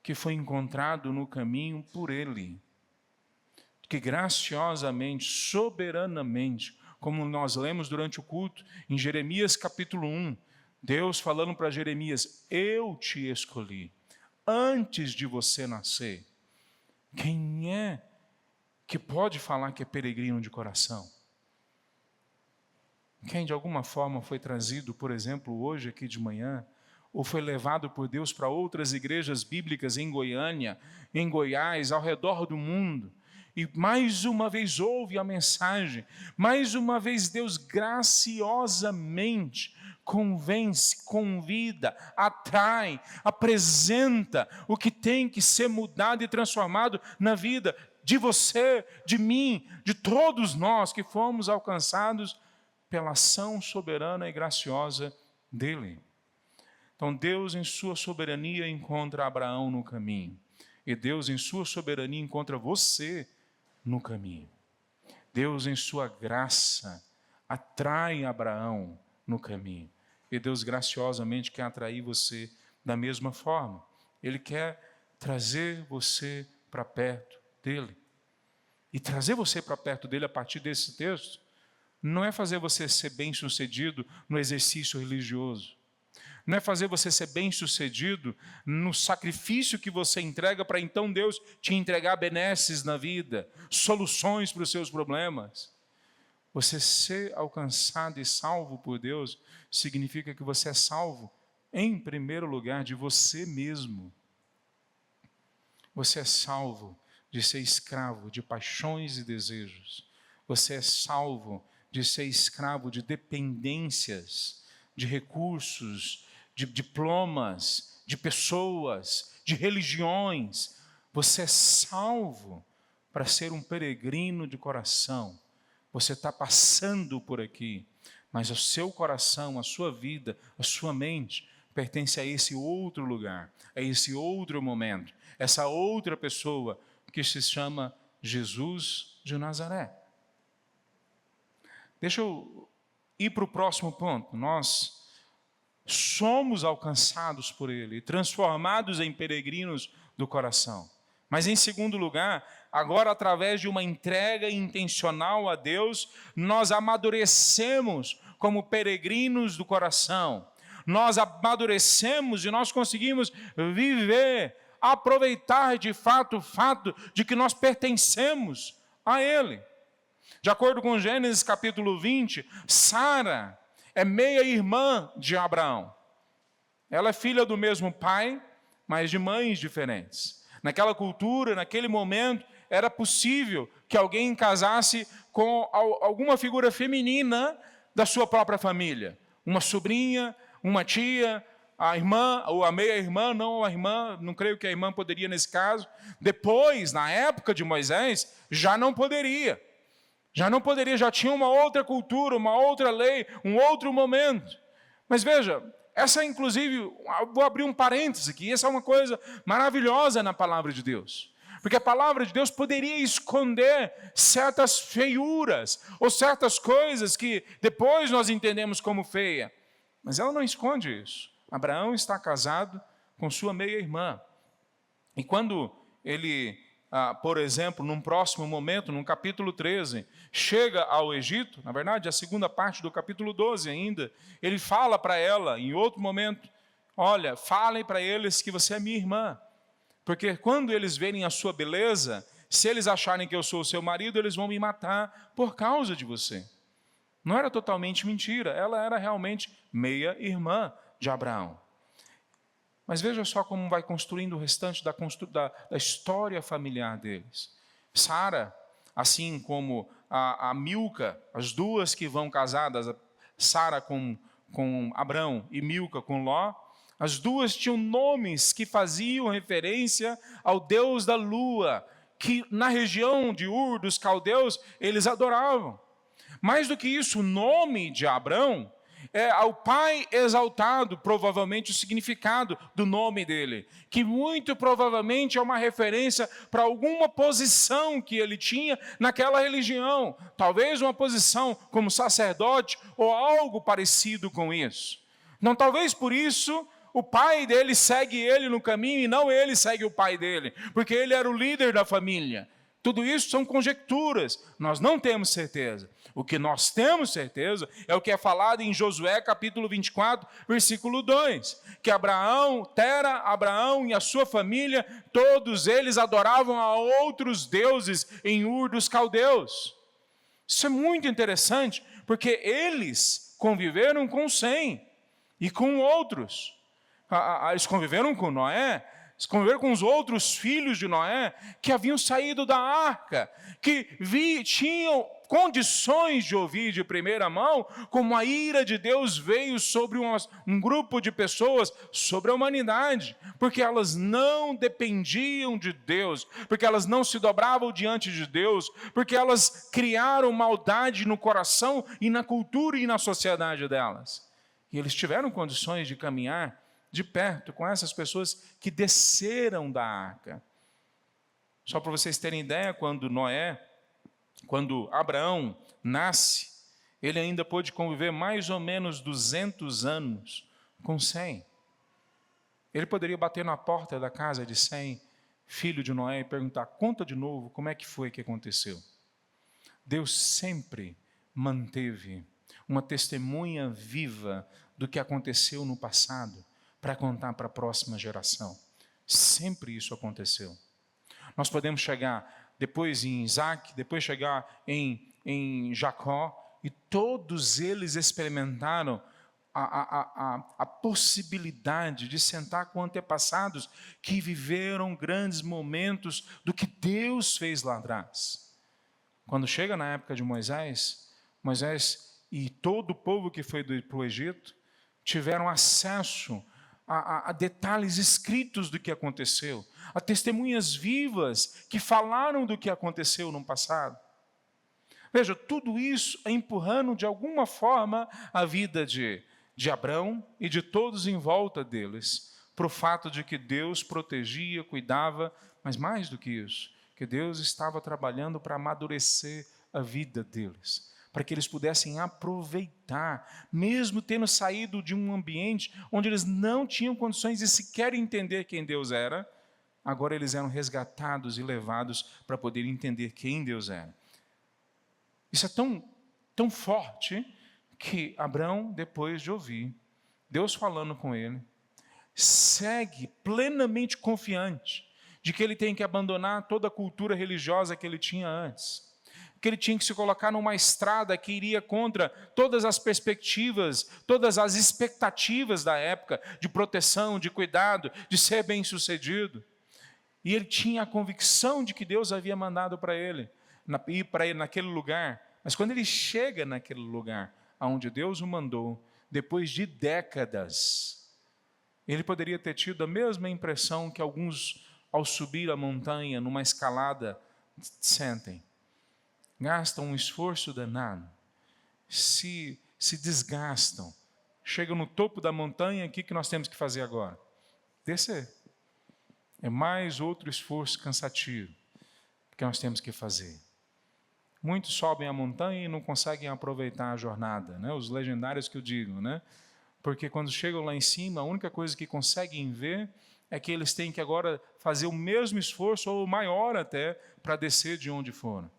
que foi encontrado no caminho por ele, que graciosamente, soberanamente, como nós lemos durante o culto, em Jeremias capítulo 1, Deus falando para Jeremias: eu te escolhi antes de você nascer. Quem é que pode falar que é peregrino de coração? Quem de alguma forma foi trazido, por exemplo, hoje aqui de manhã, ou foi levado por Deus para outras igrejas bíblicas em Goiânia, em Goiás, ao redor do mundo, e mais uma vez ouve a mensagem, mais uma vez Deus graciosamente convence, convida, atrai, apresenta o que tem que ser mudado e transformado na vida de você, de mim, de todos nós que fomos alcançados pela ação soberana e graciosa dele. Então Deus em sua soberania encontra Abraão no caminho, e Deus em sua soberania encontra você no caminho. Deus em sua graça atrai Abraão no caminho, e Deus graciosamente quer atrair você da mesma forma. Ele quer trazer você para perto dele. E trazer você para perto dele a partir desse texto não é fazer você ser bem-sucedido no exercício religioso. Não é fazer você ser bem-sucedido no sacrifício que você entrega para então Deus te entregar benesses na vida, soluções para os seus problemas. Você ser alcançado e salvo por Deus significa que você é salvo, em primeiro lugar, de você mesmo. Você é salvo de ser escravo de paixões e desejos. Você é salvo de ser escravo de dependências, de recursos, de diplomas, de pessoas, de religiões. Você é salvo para ser um peregrino de coração. Você está passando por aqui, mas o seu coração, a sua vida, a sua mente pertence a esse outro lugar, a esse outro momento, essa outra pessoa que se chama Jesus de Nazaré. Deixa eu ir para o próximo ponto. Nós somos alcançados por Ele, transformados em peregrinos do coração. Mas em segundo lugar, agora através de uma entrega intencional a Deus, nós amadurecemos como peregrinos do coração. Nós amadurecemos e nós conseguimos viver, aproveitar de fato o fato de que nós pertencemos a Ele. De acordo com Gênesis capítulo 20, Sara é meia-irmã de Abraão. Ela é filha do mesmo pai, mas de mães diferentes. Naquela cultura, naquele momento, era possível que alguém casasse com alguma figura feminina da sua própria família. Uma sobrinha, uma tia, a irmã, ou a meia-irmã, não a irmã, não creio que a irmã poderia nesse caso. Depois, na época de Moisés, já não poderia. Já tinha uma outra cultura, uma outra lei, um outro momento. Mas veja, essa inclusive, vou abrir um parênteses aqui, essa é uma coisa maravilhosa na palavra de Deus. Porque a palavra de Deus poderia esconder certas feiuras, ou certas coisas que depois nós entendemos como feia. Mas ela não esconde isso. Abraão está casado com sua meia-irmã. E quando ele por exemplo, num próximo momento, no capítulo 13, chega ao Egito, na verdade, a segunda parte do capítulo 12 ainda, ele fala para ela, em outro momento, olha, falem para eles que você é minha irmã, porque quando eles verem a sua beleza, se eles acharem que eu sou o seu marido, eles vão me matar por causa de você. Não era totalmente mentira, ela era realmente meia-irmã de Abraão. Mas veja só como vai construindo o restante da história familiar deles. Sara, assim como a Milca, as duas que vão casadas, Sara com Abrão e Milca com Ló, as duas tinham nomes que faziam referência ao deus da lua, que na região de Ur, dos caldeus, eles adoravam. Mais do que isso, o nome de Abrão é ao pai exaltado, provavelmente o significado do nome dele, que muito provavelmente é uma referência para alguma posição que ele tinha naquela religião, talvez uma posição como sacerdote ou algo parecido com isso. Não, talvez por isso o pai dele segue ele no caminho e não ele segue o pai dele, porque ele era o líder da família. Tudo isso são conjecturas, nós não temos certeza. O que nós temos certeza é o que é falado em Josué capítulo 24, versículo 2, que Abraão e a sua família, todos eles adoravam a outros deuses em Ur dos caldeus. Isso é muito interessante, porque eles conviveram com Sem e com outros. Eles conviveram com Noé, eles conviveram com os outros filhos de Noé que haviam saído da arca, que tinham condições de ouvir de primeira mão como a ira de Deus veio sobre um grupo de pessoas, sobre a humanidade, porque elas não dependiam de Deus, porque elas não se dobravam diante de Deus, porque elas criaram maldade no coração e na cultura e na sociedade delas. E eles tiveram condições de caminhar de perto com essas pessoas que desceram da arca. Só para vocês terem ideia, quando Abraão nasce, ele ainda pôde conviver mais ou menos 200 anos com Sem. Ele poderia bater na porta da casa de Sem, filho de Noé, e perguntar, conta de novo como é que foi que aconteceu. Deus sempre manteve uma testemunha viva do que aconteceu no passado, para contar para a próxima geração. Sempre isso aconteceu. Nós podemos chegar depois em Isaac, depois chegar em Jacó, e todos eles experimentaram a possibilidade de sentar com antepassados que viveram grandes momentos do que Deus fez lá atrás. Quando chega na época de Moisés e todo o povo que foi para o Egito tiveram acesso a detalhes escritos do que aconteceu, a testemunhas vivas que falaram do que aconteceu no passado. Veja, tudo isso é empurrando de alguma forma a vida de Abrão e de todos em volta deles, para o fato de que Deus protegia, cuidava, mas mais do que isso, que Deus estava trabalhando para amadurecer a vida deles, para que eles pudessem aproveitar, mesmo tendo saído de um ambiente onde eles não tinham condições de sequer entender quem Deus era, agora eles eram resgatados e levados para poder entender quem Deus era. Isso é tão forte que Abrão, depois de ouvir Deus falando com ele, segue plenamente confiante de que ele tem que abandonar toda a cultura religiosa que ele tinha antes, que ele tinha que se colocar numa estrada que iria contra todas as perspectivas, todas as expectativas da época, de proteção, de cuidado, de ser bem-sucedido. E ele tinha a convicção de que Deus havia mandado para ele, ir para ele naquele lugar. Mas quando ele chega naquele lugar, aonde Deus o mandou, depois de décadas, ele poderia ter tido a mesma impressão que alguns, ao subir a montanha, numa escalada, sentem. Gastam um esforço danado, se desgastam, chegam no topo da montanha, o que nós temos que fazer agora? Descer. É mais outro esforço cansativo que nós temos que fazer. Muitos sobem a montanha e não conseguem aproveitar a jornada, né? Os legendários que eu digo, né? Porque quando chegam lá em cima, a única coisa que conseguem ver é que eles têm que agora fazer o mesmo esforço, ou maior até, para descer de onde foram.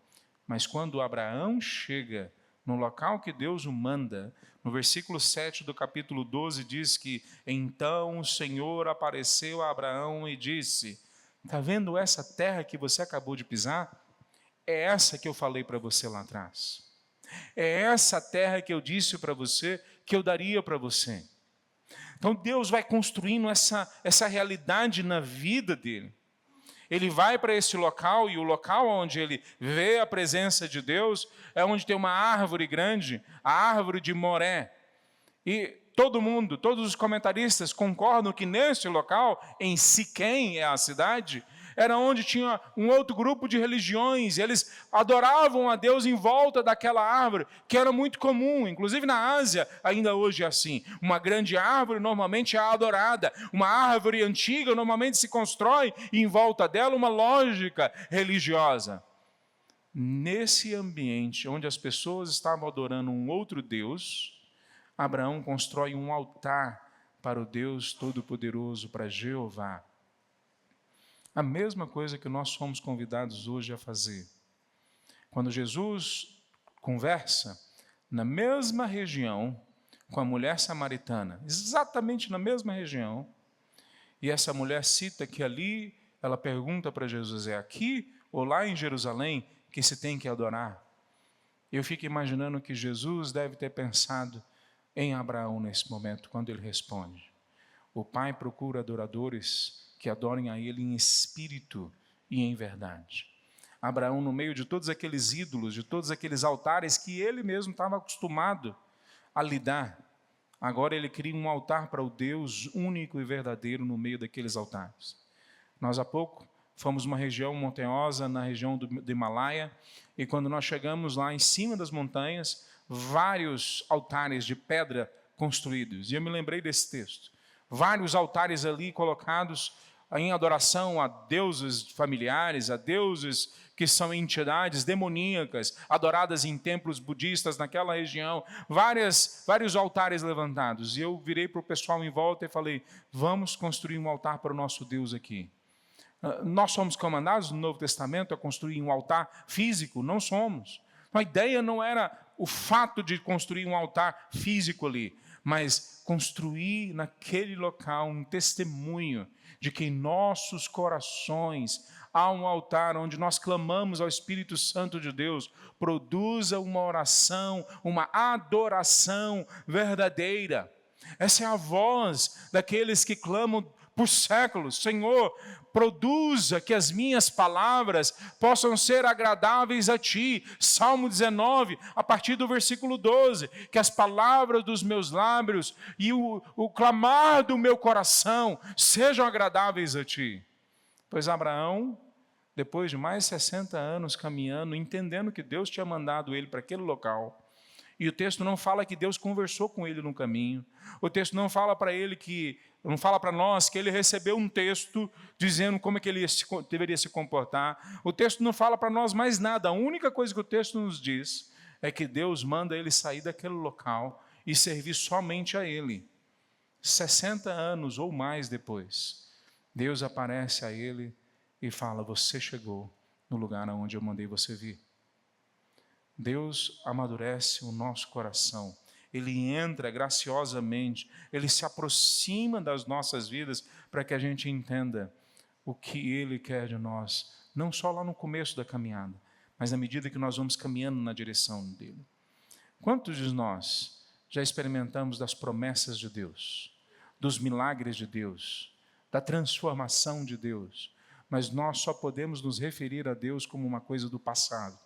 Mas quando Abraão chega no local que Deus o manda, no versículo 7 do capítulo 12 diz que então o Senhor apareceu a Abraão e disse: está vendo essa terra que você acabou de pisar? É essa que eu falei para você lá atrás. É essa terra que eu disse para você que eu daria para você. Então Deus vai construindo essa realidade na vida dele. Ele vai para esse local, e o local onde ele vê a presença de Deus é onde tem uma árvore grande, a árvore de Moré. E todos os comentaristas concordam que nesse local, em Siquém, é a cidade, era onde tinha um outro grupo de religiões, e eles adoravam a Deus em volta daquela árvore, que era muito comum, inclusive na Ásia, ainda hoje é assim. Uma grande árvore normalmente é adorada, uma árvore antiga normalmente se constrói, e em volta dela uma lógica religiosa. Nesse ambiente onde as pessoas estavam adorando um outro Deus, Abraão constrói um altar para o Deus Todo-Poderoso, para Jeová. A mesma coisa que nós somos convidados hoje a fazer. Quando Jesus conversa na mesma região com a mulher samaritana, exatamente na mesma região, e essa mulher cita que ali, ela pergunta para Jesus, é aqui ou lá em Jerusalém que se tem que adorar? Eu fico imaginando que Jesus deve ter pensado em Abraão nesse momento, quando ele responde: o Pai procura adoradores que adorem a Ele em espírito e em verdade. Abraão, no meio de todos aqueles ídolos, de todos aqueles altares que ele mesmo estava acostumado a lidar, agora ele cria um altar para o Deus único e verdadeiro no meio daqueles altares. Nós há pouco fomos uma região montanhosa, na região do Himalaia, e quando nós chegamos lá em cima das montanhas, vários altares de pedra construídos. E eu me lembrei desse texto. Vários altares ali colocados em adoração a deuses familiares, a deuses que são entidades demoníacas, adoradas em templos budistas naquela região, vários altares levantados. E eu virei para o pessoal em volta e falei: vamos construir um altar para o nosso Deus aqui. Nós somos comandados no Novo Testamento a construir um altar físico? Não somos. A ideia não era o fato de construir um altar físico ali, mas construir naquele local um testemunho de que em nossos corações há um altar onde nós clamamos ao Espírito Santo de Deus, produza uma oração, uma adoração verdadeira. Essa é a voz daqueles que clamam por séculos: Senhor, produza que as minhas palavras possam ser agradáveis a Ti. Salmo 19, a partir do versículo 12, que as palavras dos meus lábios e o clamar do meu coração sejam agradáveis a Ti. Pois Abraão, depois de mais de 60 anos caminhando, entendendo que Deus tinha mandado ele para aquele local, e o texto não fala que Deus conversou com ele no caminho. O texto não fala para nós que ele recebeu um texto dizendo como é que ele deveria se comportar. O texto não fala para nós mais nada. A única coisa que o texto nos diz é que Deus manda ele sair daquele local e servir somente a ele. 60 anos ou mais depois, Deus aparece a ele e fala: você chegou no lugar onde eu mandei você vir. Deus amadurece o nosso coração, Ele entra graciosamente, Ele se aproxima das nossas vidas para que a gente entenda o que Ele quer de nós, não só lá no começo da caminhada, mas na medida que nós vamos caminhando na direção dEle. Quantos de nós já experimentamos das promessas de Deus, dos milagres de Deus, da transformação de Deus, mas nós só podemos nos referir a Deus como uma coisa do passado?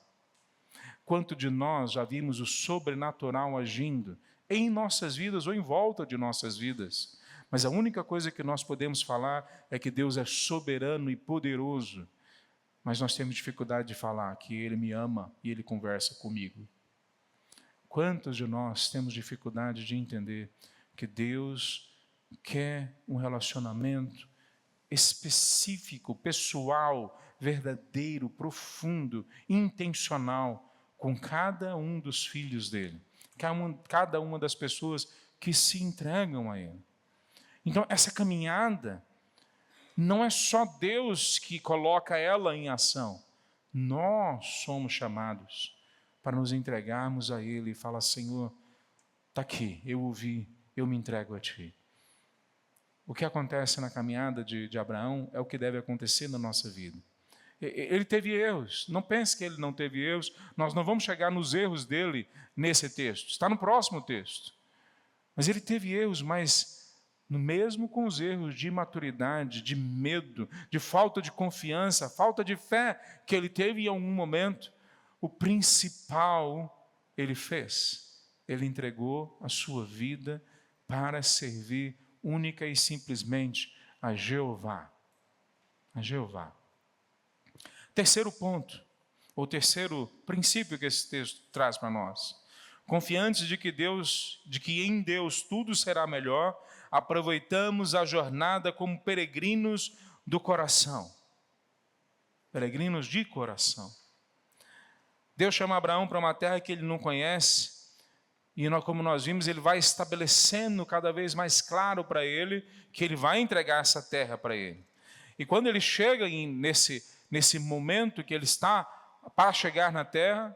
Quanto de nós já vimos o sobrenatural agindo em nossas vidas ou em volta de nossas vidas? Mas a única coisa que nós podemos falar é que Deus é soberano e poderoso. Mas nós temos dificuldade de falar que Ele me ama e Ele conversa comigo. Quantos de nós temos dificuldade de entender que Deus quer um relacionamento específico, pessoal, verdadeiro, profundo, intencional com cada um dos filhos dele, cada uma das pessoas que se entregam a ele. Então, essa caminhada não é só Deus que coloca ela em ação. Nós somos chamados para nos entregarmos a Ele e falar: Senhor, está aqui, eu ouvi, eu me entrego a Ti. O que acontece na caminhada de Abraão é o que deve acontecer na nossa vida. Ele teve erros, não pense que ele não teve erros, nós não vamos chegar nos erros dele nesse texto, está no próximo texto. Mas ele teve erros, mas mesmo com os erros de imaturidade, de medo, de falta de confiança, falta de fé que ele teve em algum momento, o principal ele fez. Ele entregou a sua vida para servir única e simplesmente a Jeová. A Jeová. Terceiro ponto, ou terceiro princípio que esse texto traz para nós. Confiantes de que em Deus tudo será melhor, aproveitamos a jornada como peregrinos do coração. Peregrinos de coração. Deus chama Abraão para uma terra que ele não conhece, e como nós vimos, ele vai estabelecendo cada vez mais claro para ele que ele vai entregar essa terra para ele. E quando ele chega nesse momento que ele está para chegar na terra,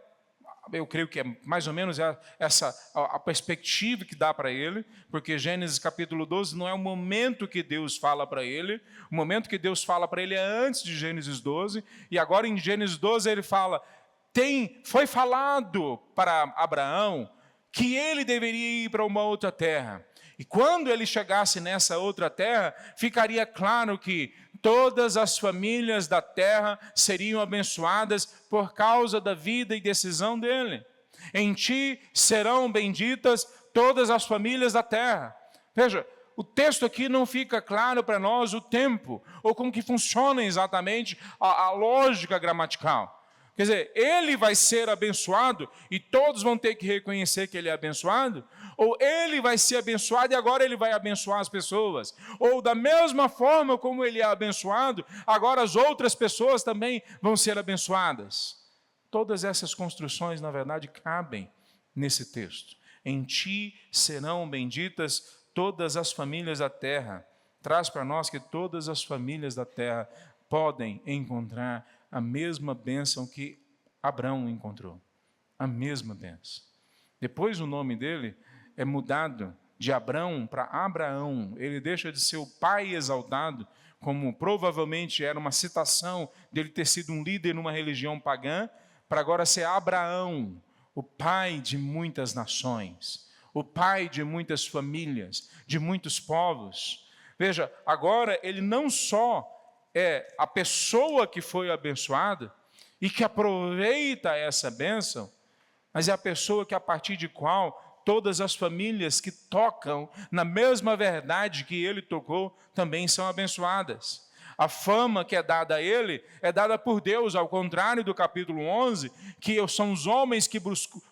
eu creio que é mais ou menos essa a perspectiva que dá para ele, porque Gênesis capítulo 12 não é o momento que Deus fala para ele, o momento que Deus fala para ele é antes de Gênesis 12, e agora em Gênesis 12 ele fala, foi falado para Abraão que ele deveria ir para uma outra terra. E quando ele chegasse nessa outra terra, ficaria claro que todas as famílias da terra seriam abençoadas por causa da vida e decisão dele. Em ti serão benditas todas as famílias da terra. Veja, o texto aqui não fica claro para nós o tempo, ou como que funciona exatamente a lógica gramatical. Quer dizer, ele vai ser abençoado e todos vão ter que reconhecer que ele é abençoado? Ou ele vai ser abençoado e agora ele vai abençoar as pessoas? Ou da mesma forma como ele é abençoado, agora as outras pessoas também vão ser abençoadas? Todas essas construções, na verdade, cabem nesse texto. Em ti serão benditas todas as famílias da terra. Traz para nós que todas as famílias da terra podem encontrar a mesma bênção que Abraão encontrou. A mesma bênção. Depois o nome dele é mudado de Abrão para Abraão. Ele deixa de ser o pai exaltado, como provavelmente era uma citação dele ter sido um líder numa religião pagã, para agora ser Abraão, o pai de muitas nações, o pai de muitas famílias, de muitos povos. Veja, agora ele não só é a pessoa que foi abençoada e que aproveita essa bênção, mas é a pessoa que a partir de qual todas as famílias que tocam na mesma verdade que ele tocou também são abençoadas. A fama que é dada a ele é dada por Deus, ao contrário do capítulo 11, que são os homens que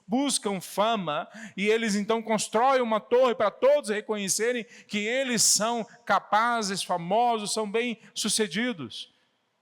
buscam fama, e eles então constroem uma torre para todos reconhecerem que eles são capazes, famosos, são bem-sucedidos.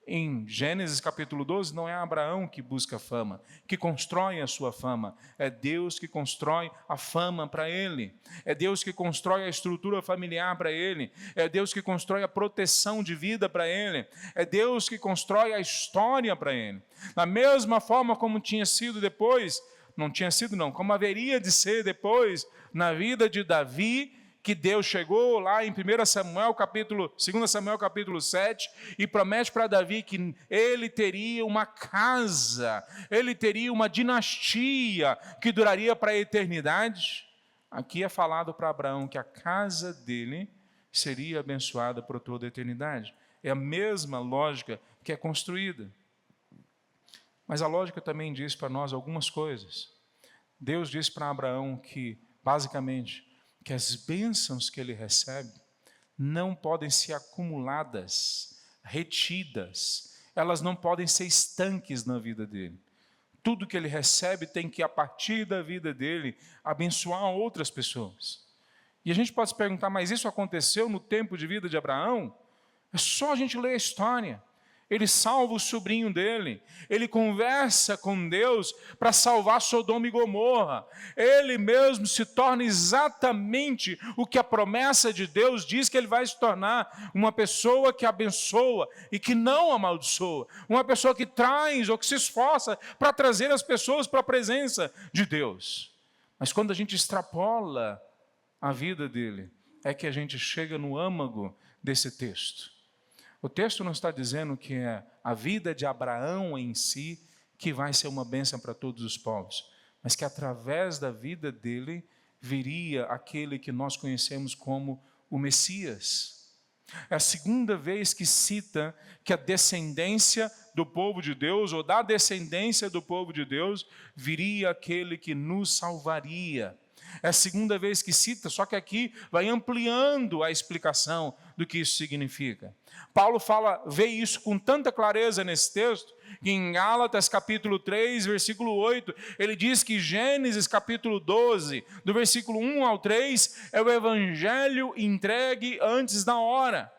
Em Gênesis capítulo 12, não é Abraão que busca fama, que constrói a sua fama. É Deus que constrói a fama para ele. É Deus que constrói a estrutura familiar para ele. É Deus que constrói a proteção de vida para ele. É Deus que constrói a história para ele. Da mesma forma como tinha sido depois, não tinha sido não, como haveria de ser depois na vida de Davi, que Deus chegou lá em 2 Samuel capítulo 7 e promete para Davi que ele teria uma casa, ele teria uma dinastia que duraria para a eternidade. Aqui é falado para Abraão que a casa dele seria abençoada por toda a eternidade. É a mesma lógica que é construída. Mas a lógica também diz para nós algumas coisas. Deus diz para Abraão que, basicamente, que as bênçãos que ele recebe não podem ser acumuladas, retidas, elas não podem ser estanques na vida dele. Tudo que ele recebe tem que, a partir da vida dele, abençoar outras pessoas. E a gente pode se perguntar, mas isso aconteceu no tempo de vida de Abraão? É só a gente ler a história. Ele salva o sobrinho dele. Ele conversa com Deus para salvar Sodoma e Gomorra. Ele mesmo se torna exatamente o que a promessa de Deus diz que ele vai se tornar. Uma pessoa que abençoa e que não amaldiçoa. Uma pessoa que traz ou que se esforça para trazer as pessoas para a presença de Deus. Mas quando a gente extrapola a vida dele, é que a gente chega no âmago desse texto. O texto não está dizendo que é a vida de Abraão em si que vai ser uma bênção para todos os povos, mas que através da vida dele viria aquele que nós conhecemos como o Messias. É a segunda vez que cita que a descendência do povo de Deus, ou da descendência do povo de Deus, viria aquele que nos salvaria. É a segunda vez que cita, só que aqui vai ampliando a explicação do que isso significa. Paulo vê isso com tanta clareza nesse texto, que em Gálatas capítulo 3, versículo 8, ele diz que Gênesis capítulo 12, do versículo 1 ao 3, é o evangelho entregue antes da hora.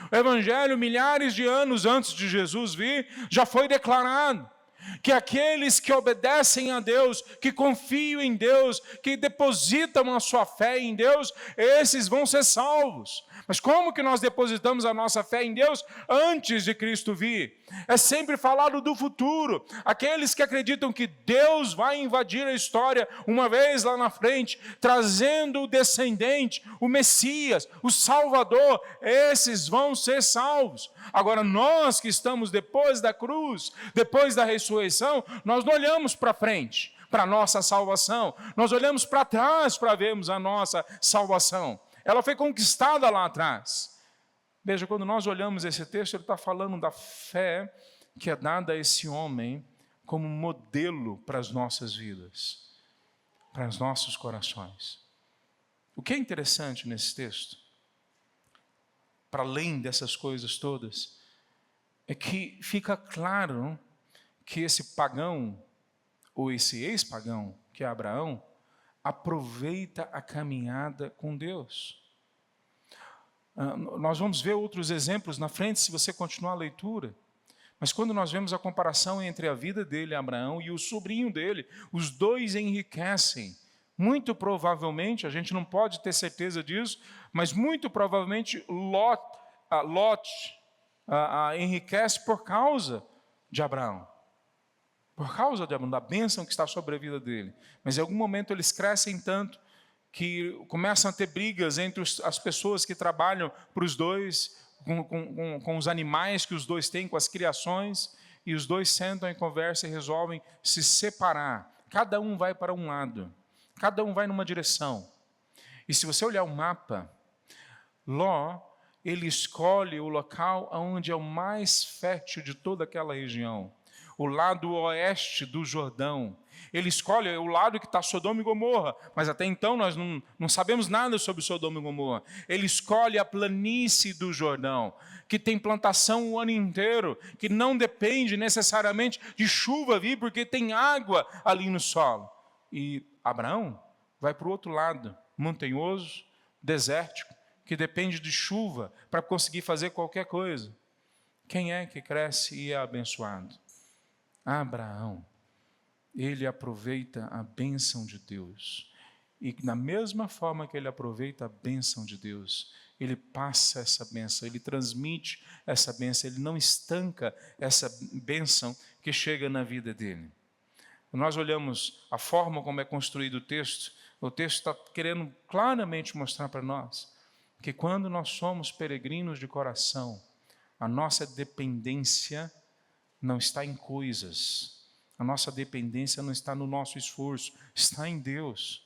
O evangelho, milhares de anos antes de Jesus vir, já foi declarado. Que aqueles que obedecem a Deus, que confiam em Deus, que depositam a sua fé em Deus, esses vão ser salvos. Mas como que nós depositamos a nossa fé em Deus antes de Cristo vir? É sempre falado do futuro. Aqueles que acreditam que Deus vai invadir a história uma vez lá na frente, trazendo o descendente, o Messias, o Salvador, esses vão ser salvos. Agora nós que estamos depois da cruz, depois da ressurreição, nós não olhamos para frente, para a nossa salvação. Nós olhamos para trás para vermos a nossa salvação. Ela foi conquistada lá atrás. Veja, quando nós olhamos esse texto, ele está falando da fé que é dada a esse homem como modelo para as nossas vidas, para os nossos corações. O que é interessante nesse texto, para além dessas coisas todas, é que fica claro que esse pagão, ou esse ex-pagão, que é Abraão, aproveita a caminhada com Deus. Nós vamos ver outros exemplos na frente, se você continuar a leitura. Mas quando nós vemos a comparação entre a vida dele, Abraão, e o sobrinho dele, os dois enriquecem. Muito provavelmente, a gente não pode ter certeza disso, mas muito provavelmente Lot enriquece por causa de Abraão. Por causa da bênção que está sobre a vida dele. Mas em algum momento eles crescem tanto que começam a ter brigas entre as pessoas que trabalham para os dois, com os animais que os dois têm, com as criações, e os dois sentam em conversa e resolvem se separar. Cada um vai para um lado, cada um vai numa direção. E se você olhar o mapa, Ló, ele escolhe o local onde é o mais fértil de toda aquela região. O lado oeste do Jordão. Ele escolhe o lado que está Sodoma e Gomorra, mas até então nós não sabemos nada sobre Sodoma e Gomorra. Ele escolhe a planície do Jordão, que tem plantação o ano inteiro, que não depende necessariamente de chuva vir, porque tem água ali no solo. E Abraão vai para o outro lado, montanhoso, desértico, que depende de chuva para conseguir fazer qualquer coisa. Quem é que cresce e é abençoado? Abraão. Ele aproveita a bênção de Deus. E da mesma forma que ele aproveita a bênção de Deus, ele passa essa bênção, ele transmite essa bênção, ele não estanca essa bênção que chega na vida dele. Nós olhamos a forma como é construído o texto está querendo claramente mostrar para nós que quando nós somos peregrinos de coração, a nossa dependência não está em coisas, a nossa dependência não está no nosso esforço, está em Deus.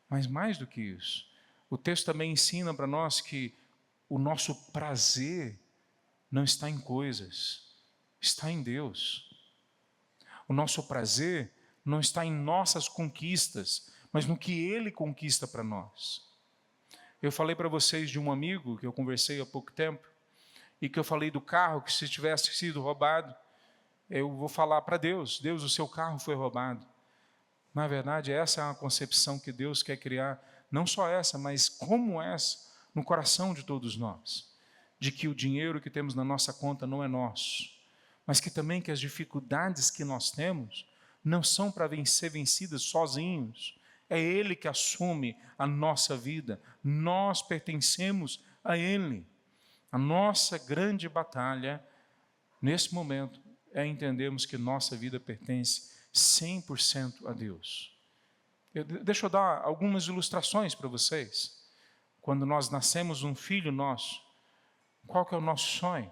Mas mais do que isso, o texto também ensina para nós que o nosso prazer não está em coisas, está em Deus. O nosso prazer não está em nossas conquistas, mas no que Ele conquista para nós. Eu falei para vocês de um amigo que eu conversei há pouco tempo, e que eu falei do carro, que se tivesse sido roubado, eu vou falar para Deus, Deus, o seu carro foi roubado. Na verdade, essa é uma concepção que Deus quer criar, não só essa, mas como essa, no coração de todos nós. De que o dinheiro que temos na nossa conta não é nosso, mas que também que as dificuldades que nós temos não são para ser vencidas sozinhos. É Ele que assume a nossa vida. Nós pertencemos a Ele. A nossa grande batalha, nesse momento, é entendermos que nossa vida pertence 100% a Deus. Deixa eu dar algumas ilustrações para vocês. Quando nós nascemos um filho nosso, qual que é o nosso sonho?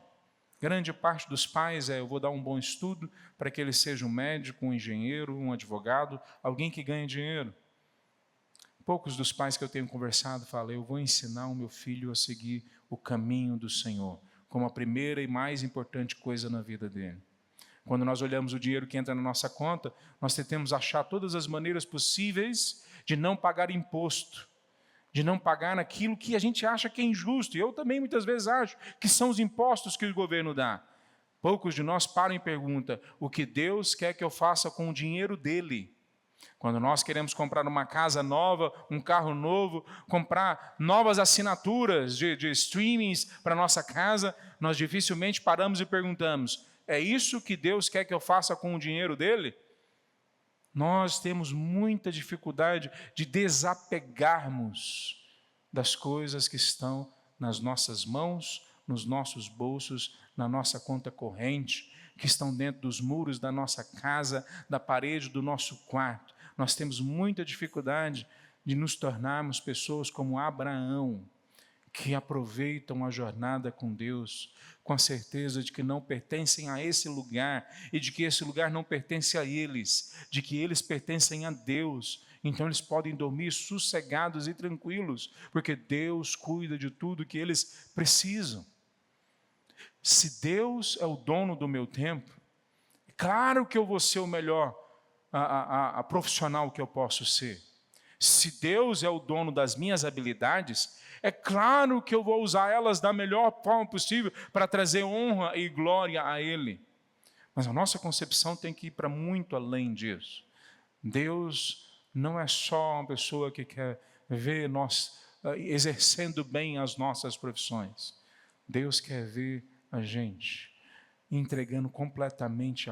Grande parte dos pais eu vou dar um bom estudo para que ele seja um médico, um engenheiro, um advogado, alguém que ganhe dinheiro. Poucos dos pais que eu tenho conversado falam, eu vou ensinar o meu filho a seguir o caminho do Senhor, como a primeira e mais importante coisa na vida dele. Quando nós olhamos o dinheiro que entra na nossa conta, nós tentamos achar todas as maneiras possíveis de não pagar imposto, de não pagar naquilo que a gente acha que é injusto. E eu também muitas vezes acho que são os impostos que o governo dá. Poucos de nós param e perguntam, o que Deus quer que eu faça com o dinheiro dele? Quando nós queremos comprar uma casa nova, um carro novo, comprar novas assinaturas de streamings para a nossa casa, nós dificilmente paramos e perguntamos, é isso que Deus quer que eu faça com o dinheiro dele? Nós temos muita dificuldade de desapegarmos das coisas que estão nas nossas mãos, nos nossos bolsos, na nossa conta corrente, que estão dentro dos muros da nossa casa, da parede do nosso quarto. Nós temos muita dificuldade de nos tornarmos pessoas como Abraão, que aproveitam a jornada com Deus, com a certeza de que não pertencem a esse lugar, e de que esse lugar não pertence a eles, de que eles pertencem a Deus. Então eles podem dormir sossegados e tranquilos, porque Deus cuida de tudo que eles precisam. Se Deus é o dono do meu tempo, é claro que eu vou ser o melhor a profissional que eu posso ser. Se Deus é o dono das minhas habilidades, é claro que eu vou usar elas da melhor forma possível para trazer honra e glória a Ele. Mas a nossa concepção tem que ir para muito além disso. Deus não é só uma pessoa que quer ver nós exercendo bem as nossas profissões. Deus quer ver a gente entregando completamente,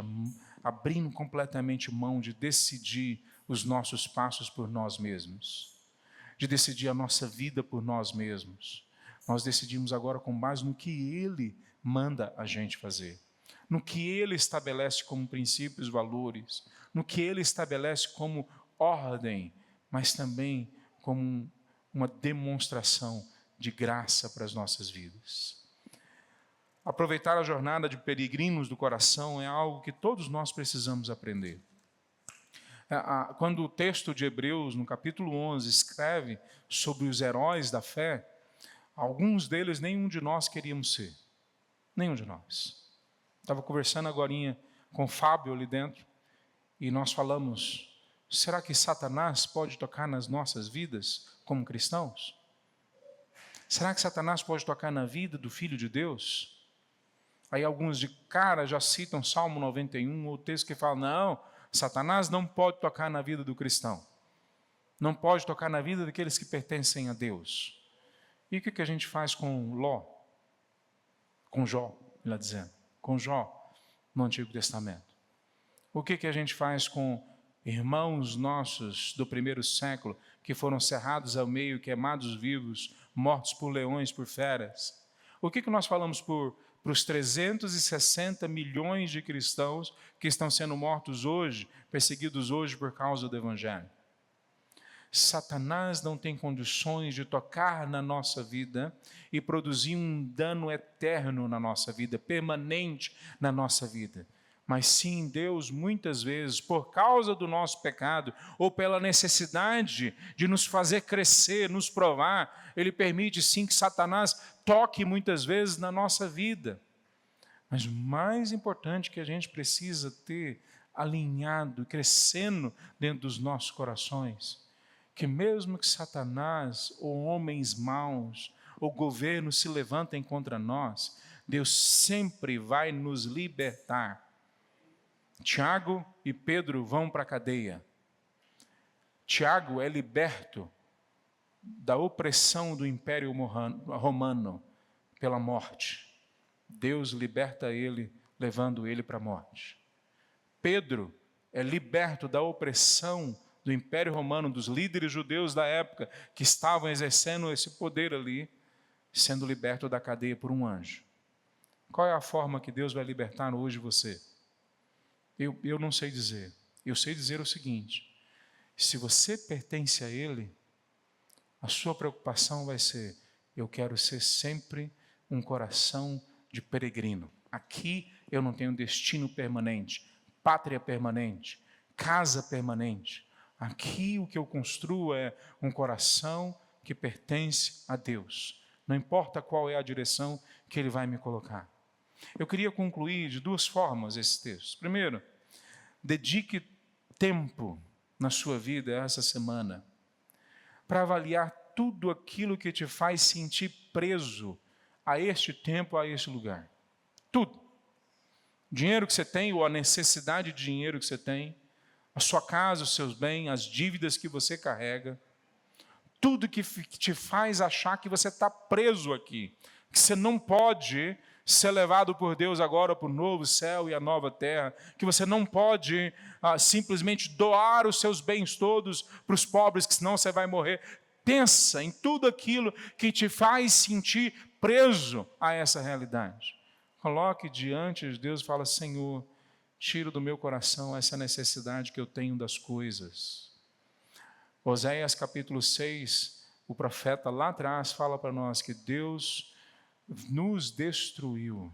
abrindo completamente mão de decidir os nossos passos por nós mesmos, de decidir a nossa vida por nós mesmos. Nós decidimos agora com base no que Ele manda a gente fazer, no que Ele estabelece como princípios, valores, no que Ele estabelece como ordem, mas também como uma demonstração de graça para as nossas vidas. Aproveitar a jornada de peregrinos do coração é algo que todos nós precisamos aprender. Quando o texto de Hebreus, no capítulo 11, escreve sobre os heróis da fé, alguns deles nenhum de nós queríamos ser. Nenhum de nós. Estava conversando agorinha com o Fábio ali dentro, e nós falamos, será que Satanás pode tocar nas nossas vidas como cristãos? Será que Satanás pode tocar na vida do Filho de Deus? Aí alguns de cara já citam Salmo 91, o texto que fala, não, Satanás não pode tocar na vida do cristão. Não pode tocar na vida daqueles que pertencem a Deus. E o que a gente faz com Ló? Com Jó, melhor dizendo. Com Jó, no Antigo Testamento. O que a gente faz com irmãos nossos do primeiro século, que foram cerrados ao meio, queimados vivos, mortos por leões, por feras? O que nós falamos para os 360 milhões de cristãos que estão sendo mortos hoje, perseguidos hoje por causa do Evangelho? Satanás não tem condições de tocar na nossa vida e produzir um dano eterno na nossa vida, permanente na nossa vida. Mas sim, Deus, muitas vezes, por causa do nosso pecado, ou pela necessidade de nos fazer crescer, nos provar, Ele permite sim que Satanás toque muitas vezes na nossa vida. Mas o mais importante que a gente precisa ter alinhado, crescendo dentro dos nossos corações, que mesmo que Satanás, ou homens maus, ou governos se levantem contra nós, Deus sempre vai nos libertar. Tiago e Pedro vão para a cadeia. Tiago é liberto da opressão do Império Romano pela morte. Deus liberta ele levando ele para a morte. Pedro é liberto da opressão do Império Romano, dos líderes judeus da época, que estavam exercendo esse poder ali, sendo liberto da cadeia por um anjo. Qual é a forma que Deus vai libertar hoje você? Eu não sei dizer. Eu sei dizer o seguinte: se você pertence a Ele, a sua preocupação vai ser: eu quero ser sempre um coração de peregrino. Aqui eu não tenho destino permanente, pátria permanente, casa permanente. Aqui o que eu construo é um coração que pertence a Deus. Não importa qual é a direção que Ele vai me colocar. Eu queria concluir de duas formas esse texto. Primeiro, dedique tempo na sua vida essa semana para avaliar tudo aquilo que te faz sentir preso a este tempo, a este lugar. Tudo. Dinheiro que você tem ou a necessidade de dinheiro que você tem, a sua casa, os seus bens, as dívidas que você carrega, tudo que te faz achar que você está preso aqui, que você não pode ser levado por Deus agora para o novo céu e a nova terra, que você não pode simplesmente doar os seus bens todos para os pobres, que senão você vai morrer. Pensa em tudo aquilo que te faz sentir preso a essa realidade. Coloque diante de Deus e fala: Senhor, tira do meu coração essa necessidade que eu tenho das coisas. Oséias capítulo 6, o profeta lá atrás fala para nós que Deus nos destruiu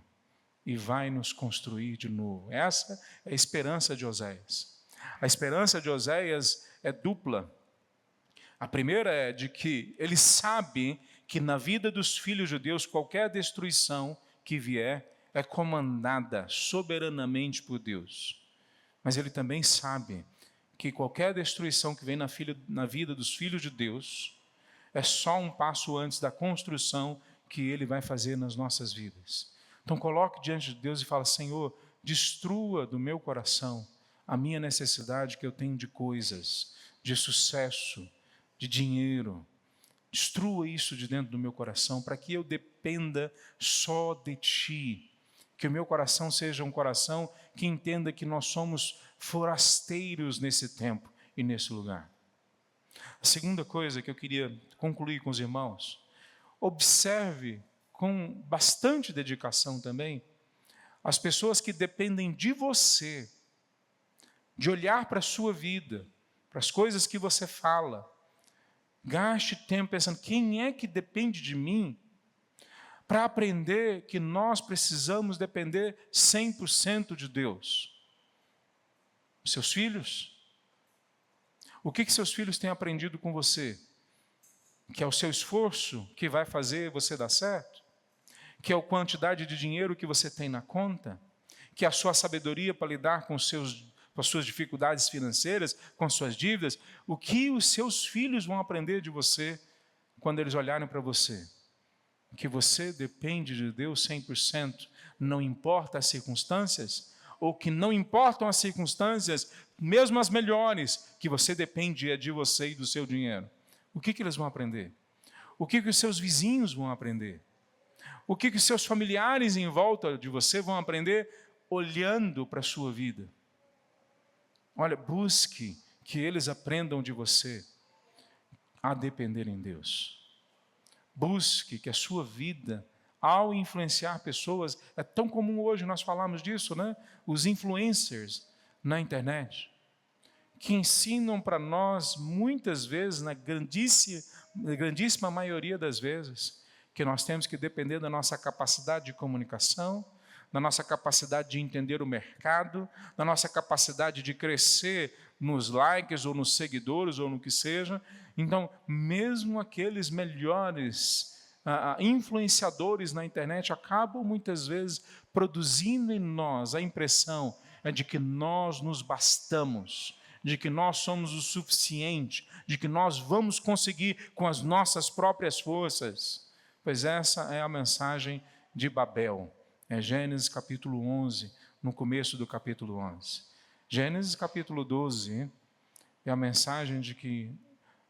e vai nos construir de novo. Essa é a esperança de Oséias. A esperança de Oséias é dupla. A primeira é de que ele sabe que na vida dos filhos de Deus, qualquer destruição que vier é comandada soberanamente por Deus. Mas ele também sabe que qualquer destruição que vem na vida dos filhos de Deus é só um passo antes da construção que Ele vai fazer nas nossas vidas. Então coloque diante de Deus e fala: Senhor, destrua do meu coração a minha necessidade que eu tenho de coisas, de sucesso, de dinheiro. Destrua isso de dentro do meu coração para que eu dependa só de Ti. Que o meu coração seja um coração que entenda que nós somos forasteiros nesse tempo e nesse lugar. A segunda coisa que eu queria concluir com os irmãos: observe com bastante dedicação também as pessoas que dependem de você, de olhar para a sua vida, para as coisas que você fala. Gaste tempo pensando: quem é que depende de mim? Para aprender que nós precisamos depender 100% de Deus. Seus filhos? O que seus filhos têm aprendido com você? Que é o seu esforço que vai fazer você dar certo? Que é a quantidade de dinheiro que você tem na conta? Que é a sua sabedoria para lidar com as suas dificuldades financeiras, com as suas dívidas? O que os seus filhos vão aprender de você quando eles olharem para você? Que você depende de Deus 100%, não importa as circunstâncias, ou que não importam as circunstâncias, mesmo as melhores, que você depende de você e do seu dinheiro. O que eles vão aprender? O que os seus vizinhos vão aprender? O que os seus familiares em volta de você vão aprender olhando para a sua vida? Olha, busque que eles aprendam de você a depender em Deus. Busque que a sua vida, ao influenciar pessoas, é tão comum hoje nós falamos disso, né? Os influencers na internet, que ensinam para nós muitas vezes, na grandíssima maioria das vezes, que nós temos que depender da nossa capacidade de comunicação, da nossa capacidade de entender o mercado, da nossa capacidade de crescer nos likes ou nos seguidores ou no que seja. Então, mesmo aqueles melhores influenciadores na internet acabam muitas vezes produzindo em nós a impressão de que nós nos bastamos, de que nós somos o suficiente, de que nós vamos conseguir com as nossas próprias forças. Pois essa é a mensagem de Babel. É Gênesis capítulo 11, no começo do capítulo 11. Gênesis capítulo 12 é a mensagem de que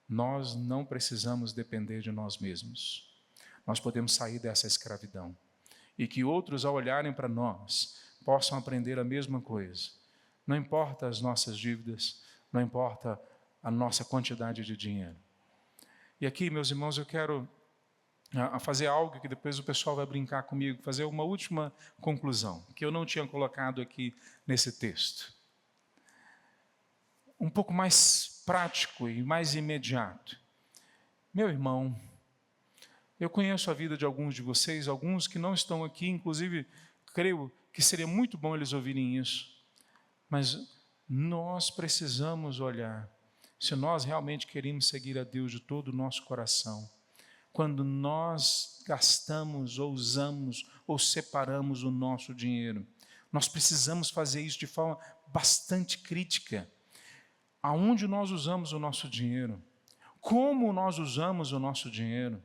nós não precisamos depender de nós mesmos. Nós podemos sair dessa escravidão. E que outros, ao olharem para nós, possam aprender a mesma coisa. Não importa as nossas dívidas, não importa a nossa quantidade de dinheiro. E aqui, meus irmãos, eu quero fazer algo que depois o pessoal vai brincar comigo, fazer uma última conclusão, que eu não tinha colocado aqui nesse texto. Um pouco mais prático e mais imediato. Meu irmão, eu conheço a vida de alguns de vocês, alguns que não estão aqui, inclusive creio que seria muito bom eles ouvirem isso. Mas nós precisamos olhar se nós realmente queremos seguir a Deus de todo o nosso coração. Quando nós gastamos, ou usamos, ou separamos o nosso dinheiro, nós precisamos fazer isso de forma bastante crítica. Aonde nós usamos o nosso dinheiro? Como nós usamos o nosso dinheiro?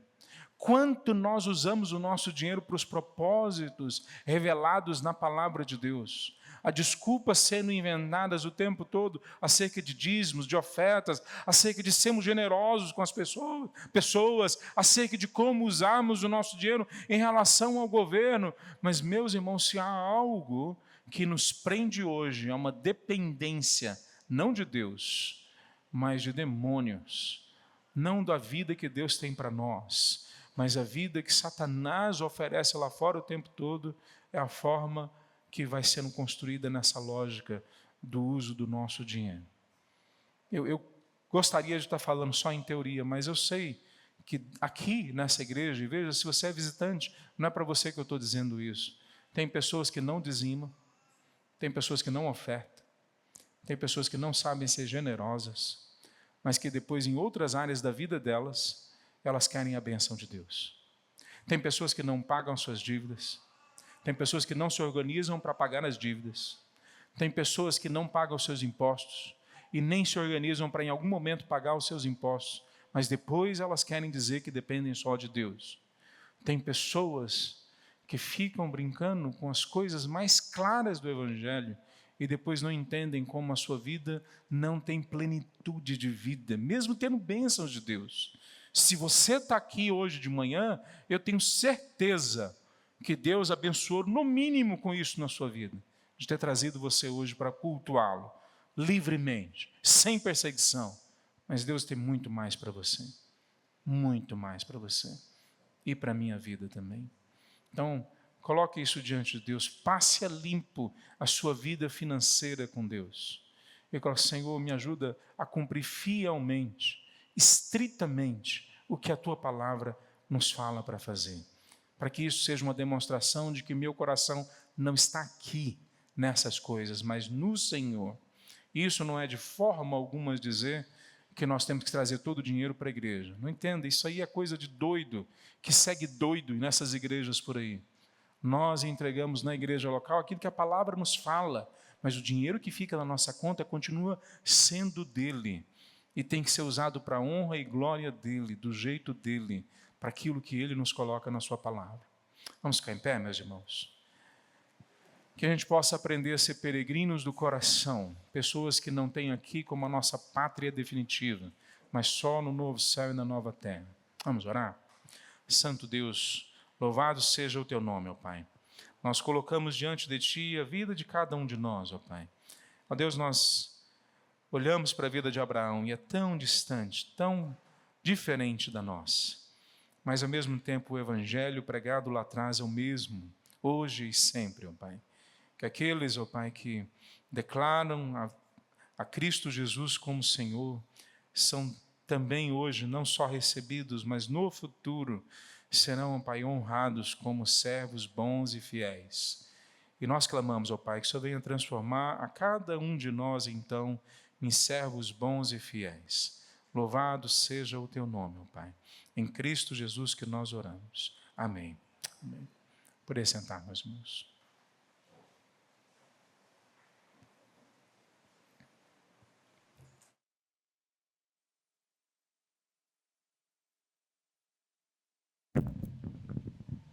Quanto nós usamos o nosso dinheiro para os propósitos revelados na palavra de Deus? Há desculpas sendo inventadas o tempo todo acerca de dízimos, de ofertas, acerca de sermos generosos com as pessoas, acerca de como usarmos o nosso dinheiro em relação ao governo. Mas, meus irmãos, se há algo que nos prende hoje a uma dependência, não de Deus, mas de demônios, não da vida que Deus tem para nós, mas a vida que Satanás oferece lá fora o tempo todo, é a forma que vai sendo construída nessa lógica do uso do nosso dinheiro. Eu gostaria de estar falando só em teoria, mas eu sei que aqui nessa igreja, e veja, se você é visitante, não é para você que eu estou dizendo isso. Tem pessoas que não dizimam, tem pessoas que não ofertam, tem pessoas que não sabem ser generosas, mas que depois em outras áreas da vida delas, elas querem a bênção de Deus. Tem pessoas que não pagam suas dívidas, tem pessoas que não se organizam para pagar as dívidas, tem pessoas que não pagam os seus impostos e nem se organizam para em algum momento pagar os seus impostos, mas depois elas querem dizer que dependem só de Deus. Tem pessoas que ficam brincando com as coisas mais claras do Evangelho e depois não entendem como a sua vida não tem plenitude de vida, mesmo tendo bênçãos de Deus. Se você está aqui hoje de manhã, eu tenho certeza que Deus abençoou no mínimo com isso na sua vida, de ter trazido você hoje para cultuá-lo, livremente, sem perseguição. Mas Deus tem muito mais para você, muito mais para você, e para a minha vida também. Então, coloque isso diante de Deus, passe a limpo a sua vida financeira com Deus. E coloque, Senhor, me ajuda a cumprir fielmente, estritamente, o que a Tua palavra nos fala para fazer. Para que isso seja uma demonstração de que meu coração não está aqui nessas coisas, mas no Senhor. Isso não é de forma alguma dizer que nós temos que trazer todo o dinheiro para a igreja. Não entenda, isso aí é coisa de doido, que segue doido nessas igrejas por aí. Nós entregamos na igreja local aquilo que a palavra nos fala, mas o dinheiro que fica na nossa conta continua sendo dele. E tem que ser usado para a honra e glória dele, do jeito dele, para aquilo que ele nos coloca na sua palavra. Vamos ficar em pé, meus irmãos? Que a gente possa aprender a ser peregrinos do coração, pessoas que não têm aqui como a nossa pátria definitiva, mas só no novo céu e na nova terra. Vamos orar? Santo Deus, louvado seja o teu nome, ó Pai. Nós colocamos diante de Ti a vida de cada um de nós, ó Pai. Ó Deus, nós olhamos para a vida de Abraão e é tão distante, tão diferente da nossa. Mas ao mesmo tempo o evangelho pregado lá atrás é o mesmo, hoje e sempre, ó Pai. Que aqueles, ó Pai, que declaram a Cristo Jesus como Senhor, são também hoje não só recebidos, mas no futuro serão, ó Pai, honrados como servos bons e fiéis. E nós clamamos, ó Pai, que o Senhor venha transformar a cada um de nós, então, em servos bons e fiéis. Louvado seja o teu nome, ó Pai. Em Cristo Jesus que nós oramos. Amém. Amém. Por aí sentar, meus irmãos.